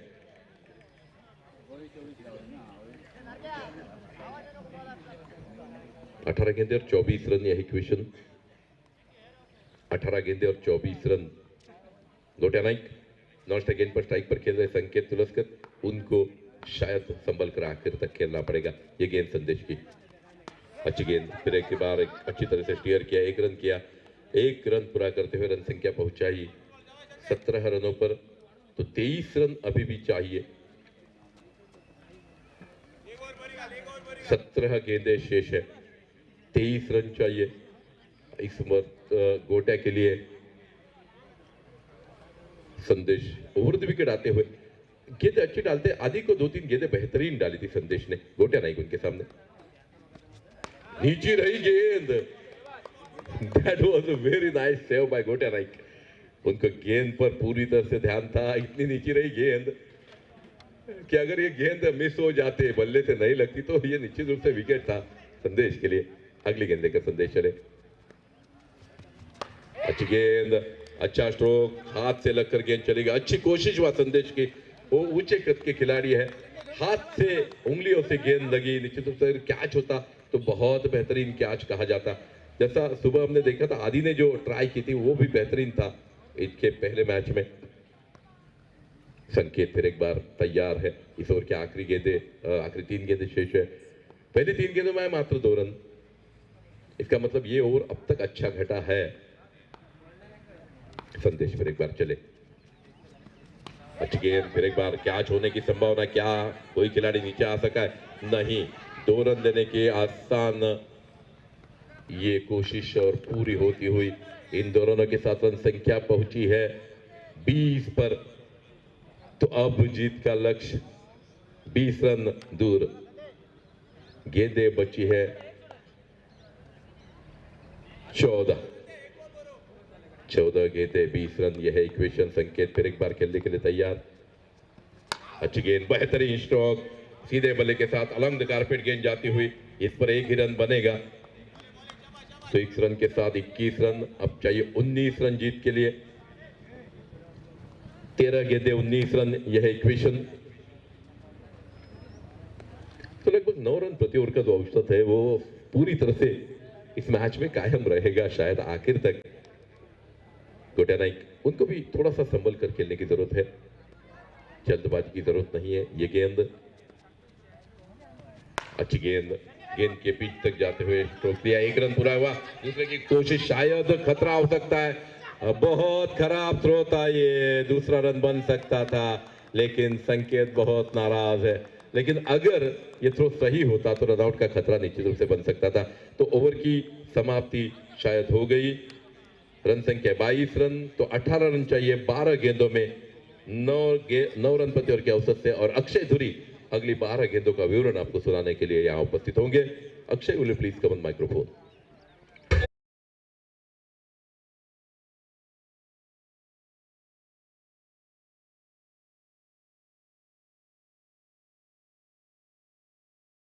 18 गेंदे और 24 रन, यही क्वेश्चन। 18 गेंदे और 24 रन। गोटिया नाइक नॉन स्ट्राइक गेंद पर स्ट्राइक पर खेल रहे संकेत तुलस्कर, उनको शायद संभल कर आखिर तक खेलना पड़ेगा। ये गेंद संदेश की अच्छी गेंद, फिर एक बार एक अच्छी तरह से स्टीयर किया, 1 रन किया। 1 रन पूरा करते हुए रन संख्या पहुंचाई 17 रनों पर, तो 23 रन अभी भी चाहिए। 17 गेंदें शेष है, 23 रन चाहिए इस गोटिया के लिए। संदेश ओवर द विकेट आते हुए गेंद अच्छी डालते, आदि को 2-3 गेंदें बेहतरीन डाली थी संदेश ने। गोटिया नहीं उनके सामने नीचे रही गेंद। That was a very nice save by Gotiya Naik. उनको गेंद पर पूरी तरह से ध्यान था। इतनी नीचे रही गेंद कि अगर ये गेंद मिस हो जाते, बल्ले से नहीं लगती, तो ये निश्चित रूप से विकेट था संदेश के लिए। अगली गेंद लेकर संदेश चले। अच्छी गेंद, अच्छा स्ट्रोक, हाथ से लगकर गेंद चली गई। अच्छी कोशिश हुआ संदेश की, वो ऊंचे कद के खिलाड़ी है, हाथ से उंगलियों से गेंद लगी। निश्चित रूप से कैच होता तो बहुत बेहतरीन कैच कहा जाता। जैसा सुबह हमने देखा था, आदि ने जो ट्राई की थी वो भी बेहतरीन था इनके पहले मैच में। संकेत फिर एक बार तैयार है। इस ओवर के आखिरी गेंदे, आखिरी 3 गेंदें शेष है। पहली 3 गेंदों में मात्र 2 रन। इसका मतलब ये ओवर अब तक अच्छा घटा है। संदेश फिर एक बार चले। अच्छी गेंद, फिर एक बार कैच होने की संभावना, क्या कोई खिलाड़ी नीचे आ सका है? नहीं। 2 रन देने की आसान ये कोशिश और पूरी होती हुई इन दोनों के साथ रन संख्या पहुंची है 20 पर। तो अब जीत का लक्ष्य 20 रन दूर। गेंदें बची है 14 गेंदें 20 रन, यह है इक्वेशन। संकेत फिर एक बार खेलने के लिए तैयार। अच्छी गेंद, बेहतरीन स्ट्रोक, सीधे बल्ले के साथ अलंग द कारपेट गेंद जाती हुई। इस पर एक ही रन बनेगा तो 1 रन के साथ 21 रन। अब चाहिए 19 रन जीत के लिए। 13 गेंदें 19 रन, यह इक्वेशन। तो लगभग 9 रन प्रति ओवर का जो औसत है वो पूरी तरह से इस मैच में कायम रहेगा शायद आखिर तक। गोटिया नाइक, उनको भी थोड़ा सा संभल कर खेलने की जरूरत है, जल्दबाजी की जरूरत नहीं है। ये गेंद, अच्छी गेंद, गेंद के पिच तक जाते हुए स्ट्रोक दिया। 1 रन पूरा हुआ। दूसरे की कोशिश, शायद खतरा हो सकता है। बहुत खराब थ्रो था ये, दूसरा रन बन सकता था, लेकिन संकेत बहुत नाराज है। लेकिन अगर ये थ्रो सही होता तो रन आउट का खतरा निश्चित रूप से बन सकता था। तो ओवर की समाप्ति शायद हो गई। रन संख्या 22 रन, तो 18 रन चाहिए 12 गेंदों में 9 रन प्रति ओवर के औसत से। और अक्षय धुरी अगली 12 गेंदों का विवरण आपको सुनाने के लिए यहाँ उपस्थित होंगे। Akshay, will you please come on microphone.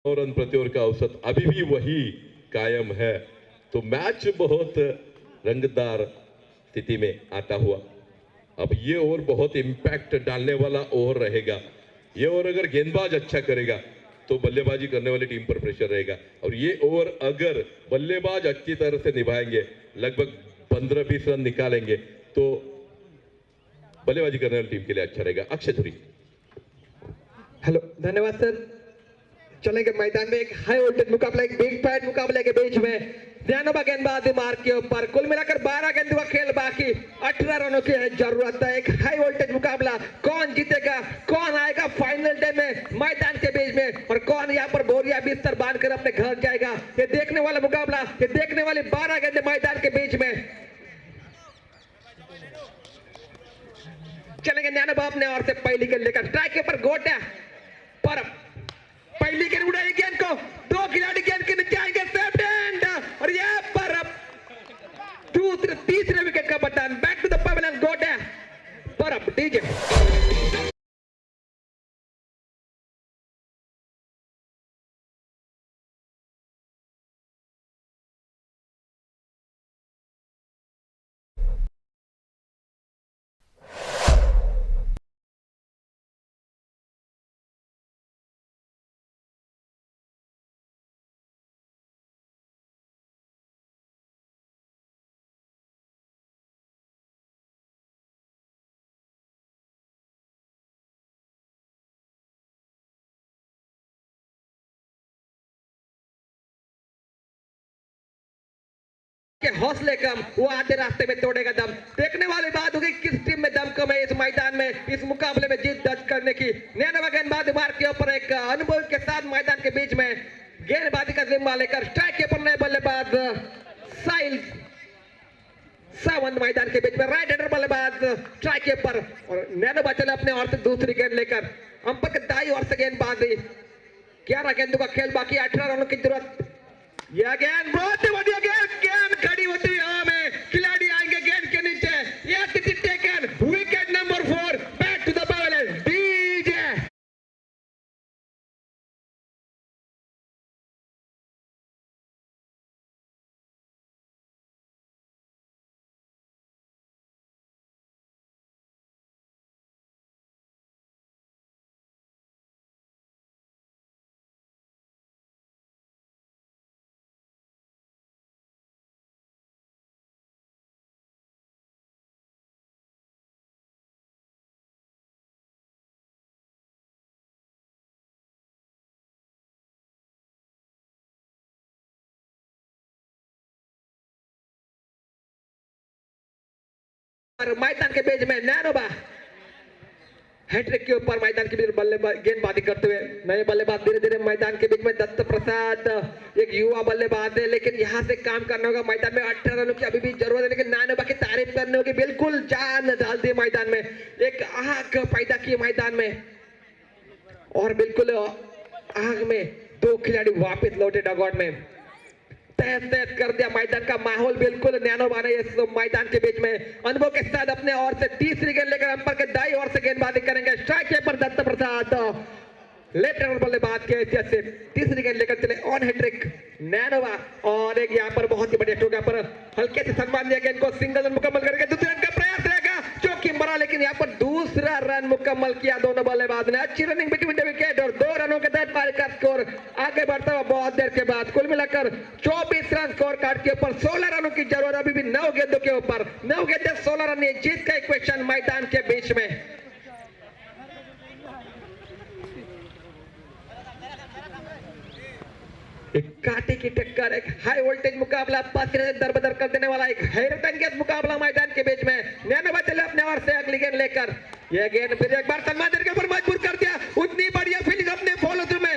Run प्रति ओवर का औसत अभी भी वही कायम है, तो मैच बहुत रंगदार स्थिति में आता हुआ। अब ये ओवर बहुत इंपैक्ट डालने वाला ओवर रहेगा। ये ओवर अगर गेंदबाज अच्छा करेगा तो बल्लेबाजी करने वाली टीम पर प्रेशर रहेगा, और ये ओवर अगर बल्लेबाज अच्छी तरह से निभाएंगे, लगभग 15-20 रन निकालेंगे, तो बल्लेबाजी करने वाली टीम के लिए अच्छा रहेगा। अक्षय धुरी। हेलो, धन्यवाद सर। चलेंगे मैदान में एक हाई वोल्टेज मुकाबला, एक बिग फाइट मुकाबले के बीच में ध्यानोबा गेंदबाजी मार्ग के ऊपर। कुल मिलाकर 12 गेंदों का खेल बाकी, 18 रनों की है जरूरत है। एक हाई वोल्टेज मुकाबला, कौन जीतेगा, कौन आएगा फाइनल डे में मैदान के बीच में, और कौन यहाँ पर बोरिया बिस्तर बांधकर अपने घर जाएगा, ये देखने वाला मुकाबला, ये देखने वाली 12 गेंदे मैदान के बीच में। चलेंगे ध्यानोबा अपने और से पहली गेंद लेकर स्ट्राइक के ऊपर गोटा पर पहली गेंद उड़ाई, गेंद को 2 खिलाड़ी गेंद के नीचे आएंगे, सेफ्ट एंड, और ये पर तीसरे विकेट का बटन। बैक टू द पवेलियन, गोटा पर डीजे। के हौसले कम, वो आधे रास्ते में तोड़ेगा दम। देखने वाली बात होगी किस टीम में दम कम है इस मैदान में, इस मुकाबले में जीत दर्ज करने की। नैनवा गेंदबाजी मार्ग के ऊपर एक अनुभव के साथ मैदान के बीच में गेंदबाजी का जिम्मा लेकर स्ट्राइक के ऊपर नए बल्लेबाज साहिल सावंत मैदान के बीच में, राइट हैंडर बल्लेबाज स्ट्राइक के ऊपर, और नैनवा चले अपने ओर से दूसरी गेंद लेकर। अंपायर के दाईं ओर से गेंदबाजी, 11 गेंदों का खेल बाकी, 18 रनों की जरूरत। यह गेंद बहुत ही बढ़िया गेंद, गेंद खड़ी होती है हवा में, खिलाड़ी आएंगे गेंद के नीचे। यह taken wicket number 4, back to the pavilion, DJ. मैदान के बीच में नैनोबा हैट्रिक के ऊपर मैदान के बीच बल्लेबाज गेंदबाजी करते हुए नए बल्लेबाज धीरे धीरे मैदान के बीच में। दत्त प्रसाद एक युवा बल्लेबाज है, लेकिन यहाँ से काम करना होगा। मैदान में 18 रनों की अभी भी जरूरत है, लेकिन नैनोबा की तारीफ करने होगी। बिल्कुल जान डाल दी मैदान में, एक आग पैदा की मैदान में, और बिल्कुल आग में 2 खिलाड़ी वापिस लौटे डगआउट में। तहस तहस कर दिया मैदान का माहौल, बिल्कुल नैनोबा ने इस मैदान के बीच में अनुभव के साथ अपने ओर से तीसरी गेंद लेकर अंपायर के दाईं ओर से गेंदबाजी करेंगे। स्ट्राइक के पर दत्त प्रसाद लेफ्ट हैंडर बल्लेबाज के हैसियत से तीसरी गेंद लेकर चले ऑन हैट्रिक नैनोबा, और एक यहाँ पर बहुत ही बढ़िया स्ट्रोक पर हल्के से सम्मान दिया, गेंद को सिंगल रन मुकम्मल करके दूसरे रन का प्रयास रहेगा, चौकी मरा, लेकिन यहाँ पर दूसरा रन मुकम्मल किया दोनों बल्लेबाज ने। अच्छी रनिंग बिटवीन द विकेट, और 2 रनों के तहत पारी का स्कोर आगे बढ़ता हुआ बहुत देर के बाद। कुल मिलाकर 24 रन स्कोर कार्ड के ऊपर, 16 रनों की जरूरत अभी भी 9 गेंदों के ऊपर। 9 गेंदे 16 रन, ये जीत का इक्वेशन मैदान के बीच में। एक कांटे की टक्कर, एक हाई वोल्टेज मुकाबला, पसीने से दरबदर कर देने वाला एक हैरतअंगेज मुकाबला मैदान के बीच में। नैनोबा चले अपने ओर से अगली गेंद लेकर, यह गेंद फिर एक बार सलमान के ऊपर मजबूर कर दिया। उतनी बढ़िया फील्डिंग अपने फॉलो थ्रू में,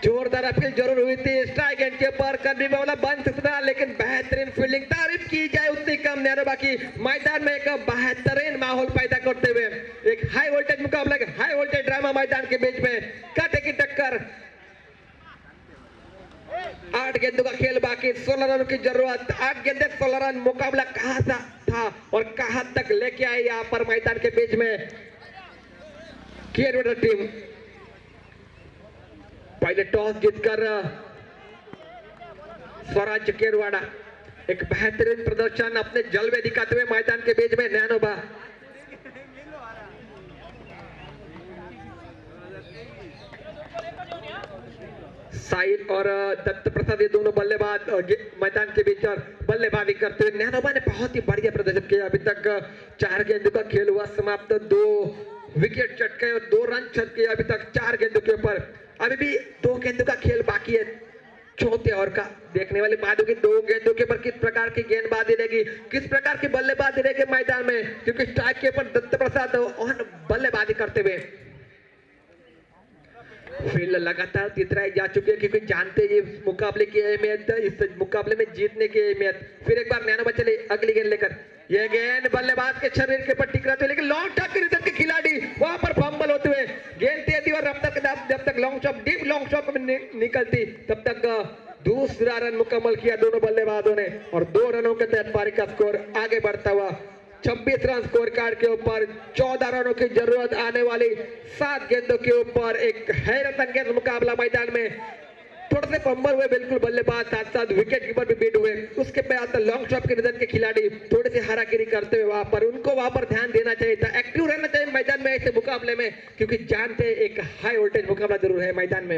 जोरदार अपील जरूर हुई थी स्ट्राइक एंड के ऊपर करने वाला बन सकता लेकिन बेहतरीन फील्डिंग तारीफ की जाए उतनी कम नैरोबा की मैदान में एक बेहतरीन माहौल पैदा करते हुए एक हाई वोल्टेज मुकाबला हाई वोल्टेज ड्रामा मैदान के बीच में काटे की टक्कर 8 गेंदों का खेल बाकी 16 रन की जरूरत 8 गेंदे 16 रन मुकाबला कहां था और कहां तक लेके आए यहाँ पर मैदान के बीच में केरवाड़ा टीम पहले टॉस जीतकर स्वराज केरवाड़ा एक बेहतरीन प्रदर्शन अपने जलवे दिखाते हुए मैदान के बीच में नैनोबा साहिल और दत्त प्रसाद ये दोनों बल्लेबाज मैदान के बीच और बल्लेबाजी करते हुए नैनोबा ने बहुत ही बढ़िया प्रदर्शन किया अभी तक 4 गेंदों का खेल हुआ समाप्त 2 विकेट चटके और 2 रन चटके अभी तक 4 गेंदों के ऊपर अभी भी 2 गेंदों का खेल बाकी है चौथे ओवर का देखने वाले माधो की 2 गेंदों के ऊपर किस प्रकार की गेंदबाजी रहेगी किस प्रकार की बल्लेबाजी रहेगी मैदान में क्योंकि स्ट्राइक के ऊपर दत्त प्रसाद और बल्लेबाजी करते हुए फील्ड लगातार तितराई जा चुके हैं क्योंकि जानते हैं इस मुकाबले की अहमियत इस मुकाबले में जीतने की अहमियत फिर एक बार नैनोबा चले अगली गेंद लेकर यह गेंद बल्लेबाज के शरीर के ऊपर टिक रहा था लेकिन लॉन्ग टॉप के रिजल्ट के खिलाड़ी वहां पर फंबल होते हुए गेंद तेजी और जब तक long shot deep long shot में निकलती तब तक दूसरा रन मुकम्मल किया दोनों बल्लेबाजों ने और 2 रनों के तहत पारी का स्कोर आगे बढ़ता हुआ 26 रन स्कोर कार्ड के ऊपर 14 रनों की जरूरत आने वाली 7 गेंदों के ऊपर एक हैरत अंगेज मुकाबला मैदान में थोड़े से फंबल हुए बिल्कुल बल्लेबाज साथ साथ विकेट कीपर भी बीट हुए उसके बाद लॉन्ग शॉट के निधन के खिलाड़ी थोड़े से हारागिरी करते हुए वहां पर ध्यान देना चाहिए था एक्टिव रहना चाहिए मैदान में ऐसे मुकाबले में क्योंकि जानते एक हाई वोल्टेज मुकाबला जरूर है मैदान में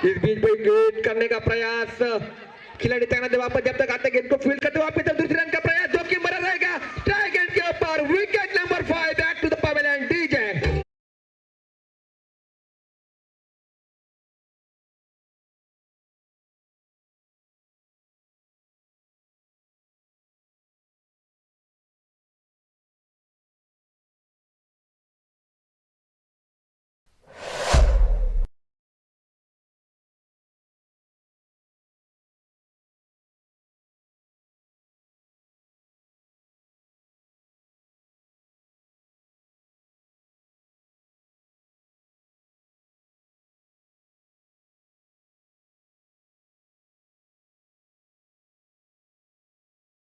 इस बीच भाई गेंद करने का प्रयास खिलाड़ी तैनात वापस जब तक आते गेंद को फील्ड करते वापस तक दूसरे रन का प्रयास जो कि मरा रहेगा स्ट्राइक एंड के ऊपर wicket number 5 back to the pavilion DJ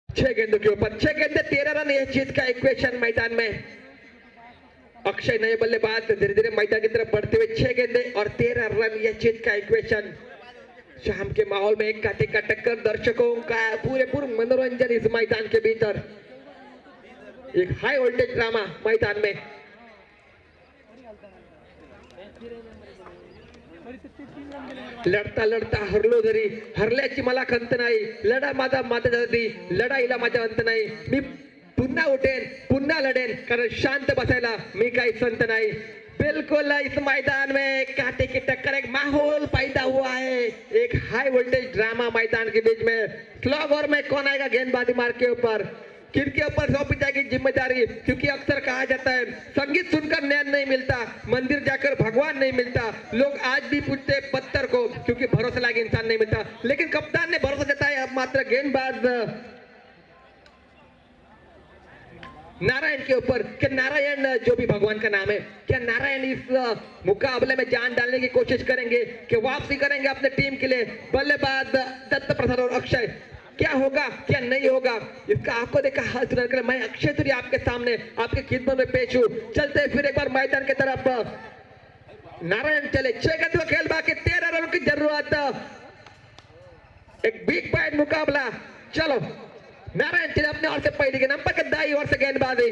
छह गेंदों के ऊपर 6 गेंदे 13 रन यह जीत का इक्वेशन मैदान में अक्षय नए बल्लेबाज धीरे धीरे मैदान की तरफ बढ़ते हुए 6 गेंदे और 13 रन यह जीत का इक्वेशन शाम के माहौल में एक काटे का टक्कर दर्शकों का पूरे मनोरंजन इस मैदान के भीतर एक हाई वोल्टेज ड्रामा मैदान में लढता हरलो जरी हरल्याची मला खंत नाही लढा माझा जरी लढाईला माझा अंत नाही मी पुन्हा उठेन पुन्हा लढेन कारण शांत बसायला मी काही संत नाही बिल्कुल इस मैदान में कांटे की टक्कर एक माहौल पैदा हुआ है एक हाई वोल्टेज ड्रामा मैदान के बीच में स्लॉग ओवर में कौन आएगा गेंदबाजी मार के ऊपर किनके ऊपर सौंपी जाएगी जिम्मेदारी क्योंकि अक्सर कहा जाता है संगीत सुनकर ज्ञान नहीं मिलता मंदिर जाकर भगवान नहीं मिलता लोग आज भी पूछते पत्थर को क्योंकि भरोसा लायक इंसान नहीं मिलता लेकिन कप्तान ने भरोसा जताया अब मात्र गेंदबाज नारायण के ऊपर कि नारायण जो भी भगवान का नाम है क्या नारायण इस मुकाबले में जान डालने की कोशिश करेंगे कि वापसी करेंगे अपने टीम के लिए बल्लेबाज दत्त प्रसाद और अक्षय क्या होगा क्या नहीं होगा इसका आपको देखा हाल सुना कर मैं अक्षय तुरी आपके सामने आपके खिदमत में पेश हूं चलते फिर एक बार मैदान की तरफ नारायण चले 6 गेंदों खेल बाकी 13 रनों की जरूरत एक बिग बैट मुकाबला चलो नारायण चले अपने ओर से पहले के नंबर के दाई ओर से गेंदबाजी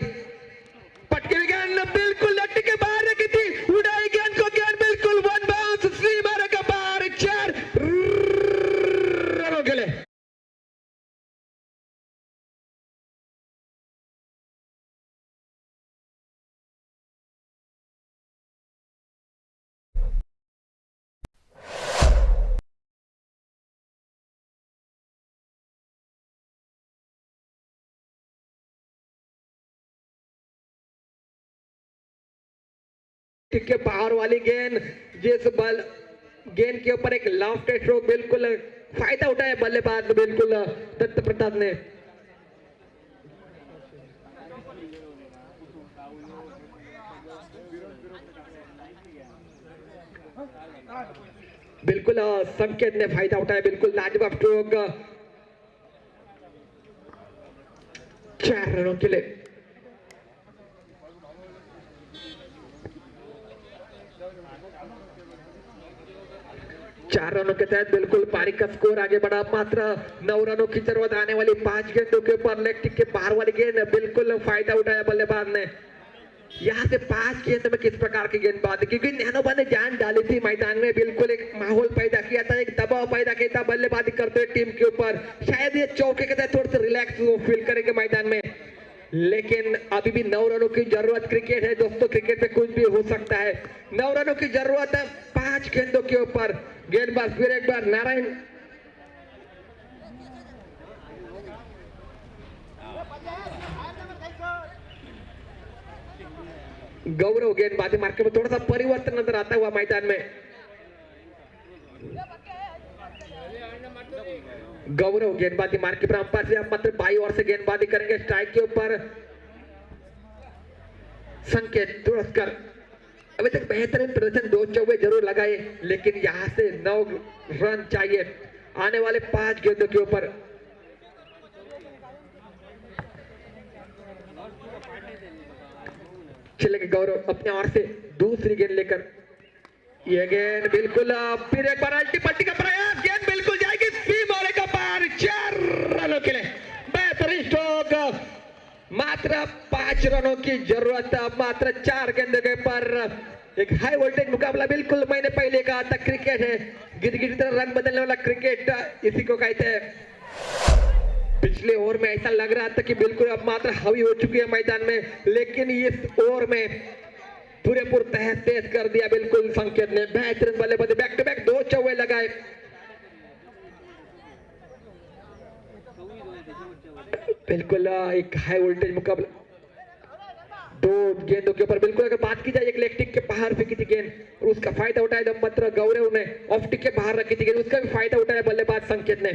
पटके गेंद बिल्कुल लट्टी के बाहर की थी उड़ाई गेंद को गेंद बिल्कुल वन बाउंस सी मारे का बाहर 4 रनों के लिए ठीक के बाहर वाली गेंद, जिस बल गेंद के ऊपर एक लेफ्ट स्ट्रोक बिल्कुल फायदा उठाया बल्लेबाज बिल्कुल दत्त प्रसाद ने। बिल्कुल संकेत ने फायदा उठाया, बिल्कुल लाजवाब स्ट्रोक 4 रनों के लिए। चार रनों के तहत बिल्कुल पारी का स्कोर आगे बढ़ा। मात्र 9 रनों की जरूरत आने वाली 5 गेंदों के ऊपर लेग टिक के बाहर वाली गेंद बिल्कुल फायदा उठाया बल्लेबाज ने। यहाँ से 5 गेंद में किस प्रकार की गेंदबाजी, क्योंकि नैनोबा ने जान डाली थी मैदान में, बिल्कुल एक माहौल पैदा किया था, एक दबाव पैदा किया था बल्लेबाजी करते हुए टीम के ऊपर। शायद ये चौके के तहत थोड़े से रिलैक्स फील करेंगे मैदान में, लेकिन अभी भी 9 रनों की जरूरत। क्रिकेट है दोस्तों, क्रिकेट में कुछ भी हो सकता है। 9 रनों की जरूरत है 5 गेंदों के ऊपर। गेंदबाज फिर एक बार नारायण, गौरव गेंदबाजी मार्के में थोड़ा सा परिवर्तन नजर आता हुआ मैदान में। गौरव गेंदबाजी मार्के पर अंपायर से आप मात्र बाई ओर से गेंदबाजी करेंगे स्ट्राइक के ऊपर। संकेत तुरस्कर अभी तक बेहतरीन प्रदर्शन, 2 चौके जरूर लगाए, लेकिन यहां से 9 रन चाहिए आने वाले 5 गेंदों के ऊपर। चलेंगे गौरव अपने ओर से दूसरी गेंद लेकर। यह गेंद बिल्कुल फिर एक बार अल्टी पट्टी का प्रयास, गेंद बिल्कुल जाएगी सीम वाले का पार। 4 रनों के लिए बेहतरीन स्ट्रोक। मात्र 5 रनों की जरूरत, मात्र 4 गेंदों के पर एक हाई वोल्टेज मुकाबला। बिल्कुल मैंने पहले कहा था क्रिकेट है गिरगिट तरह रंग बदलने वाला क्रिकेट, इसी को कहते हैं। पिछले ओवर में ऐसा लग रहा था कि बिल्कुल अब मात्र हावी हो चुकी है मैदान में, लेकिन इस ओवर में पूरेपूर तहस तेज कर दिया बिल्कुल संकेत ने। बेहतरीन बल्लेबाजी, बैक टू बैक 2 चौके लगाए। बिल्कुल एक हाई वोल्टेज मुकाबला, 2 गेंदों के ऊपर। बिल्कुल अगर बात की जाए एक लेग टिक के बाहर फेंकी थी गेंद और उसका फायदा उठाया मात्र गौरव ने, ऑफ टिक के बाहर रखी थी गेंद, उसका भी फायदा उठाया बल्लेबाज संकेत ने।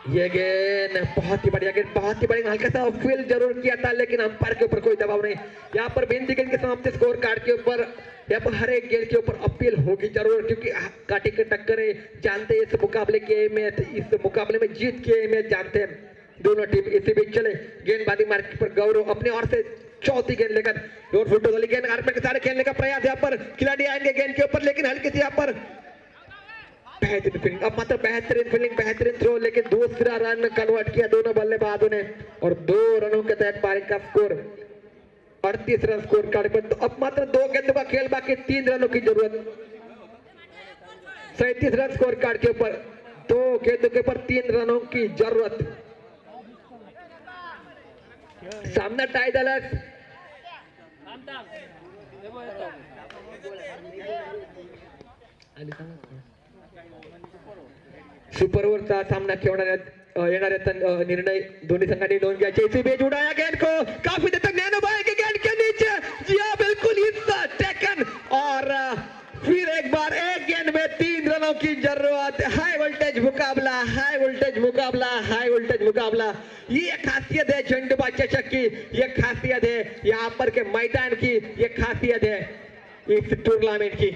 ये गेंद बहुत ही बढ़िया गेंद, बहुत ही बढ़िया, हल्का सा फील जरूर किया था, लेकिन अंपायर के ऊपर कोई दबाव नहीं। यहाँ पर बिंदी गेंद के समाप्ति स्कोर कार्ड के ऊपर यहाँ पर हर एक गेंद के ऊपर अपील होगी जरूर, क्योंकि काटे के टक्कर जानते हैं इस मुकाबले की अहमियत, इस मुकाबले में जीत की अहमियत जानते हैं दोनों टीम। इसी बीच चले गेंदबाजी मार्ग पर गौरव अपने ओर से चौथी गेंद लेकर फुट वाली गेंद आर्मर के सारे खेलने का प्रयास। यहाँ पर खिलाड़ी आएंगे गेंद के ऊपर, लेकिन हल्की सी यहाँ पर बेहतरीन फील्डिंग, अब मतलब बेहतरीन फील्डिंग, बेहतरीन थ्रो, लेकिन दूसरा रन कन्वर्ट किया दोनों बल्लेबाजों ने और 2 रनों के तहत पारी का स्कोर 38 रन स्कोर कार्ड पर। तो अब मात्र 2 गेंदों का खेल बाकी, 3 रनों की जरूरत। 37 रन स्कोर कार्ड के ऊपर, 2 गेंदों के ऊपर 3 रनों की जरूरत। सामना टाई दलस सुपर ओव्हरचा सामना येणाऱ्या निर्णय दोनों संघांनी नोंद घ्यायचे। इसी बीच उड़ाया गेंद को काफी देर तक नैनो भाई के गेंद के नीचे, जी हाँ बिल्कुल टेकन, और फिर एक बार एक गेंद में 3 रनों की जरूरत। हाई वोल्टेज मुकाबला, हाई वोल्टेज मुकाबला, हाई वोल्टेज मुकाबला। ये खासियत है झंडूबाज चषक की, ये खासियत है यहाँ पर के मैदान की, ये खासियत है इस टूर्नामेंट की।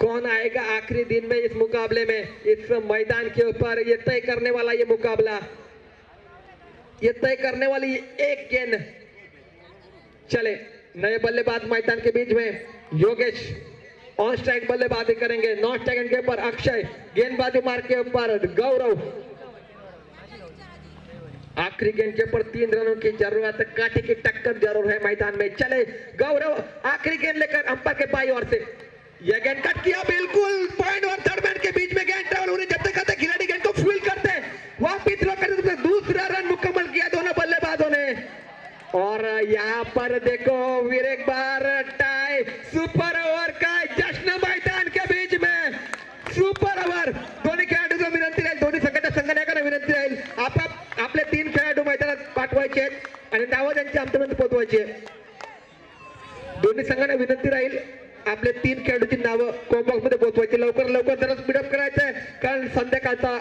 कौन आएगा आखिरी दिन में इस मुकाबले में, इस मैदान के ऊपर ये तय करने वाला ये मुकाबला, ये तय करने वाली एक गेंद। चले नए बल्लेबाज मैदान के बीच में योगेश ऑन स्ट्राइक बल्लेबाजी करेंगे, नॉन स्ट्राइक के ऊपर अक्षय, गेंदबाजी मार के ऊपर गौरव। आखिरी गेंद के ऊपर 3 रनों की जरूरत, काठी की टक्कर जरूर है मैदान में। चले गौरव आखिरी गेंद लेकर अंपायर के बाई ओर से, यह गेंद कट किया, बिल्कुल पॉइंट और थर्ड मैन के बीच में गेंद ट्रैवल होने जब तक खिलाड़ी गेंद को फील्ड करते हैं, वापिस थ्रो करते, दूसरा रन मुकम्मल किया दोनों बल्लेबाजों ने। और यहाँ पर देखो फिर एक बार टाई, सुपर ओव्हर का जश्न मैदान के बीच में, सुपर ओव्हर। दोन्ही खेळाडूंना विनंती राहील, दोन्ही संघाच्या संघनायकांना विनंती राहील, आपले 3 खेळाडू मैदानात पाठवायचे आहेत आणि नावं त्यांची आमच्यापर्यंत पोहोचवायची आहेत। दोन्ही संघांना विनंती राहील आपले 3 खेळाडूची नावं कॉम्बॉक्स मध्ये पोहोचवायची, लवकर जरा स्पीडअप करायचंय कारण संध्याकाळचा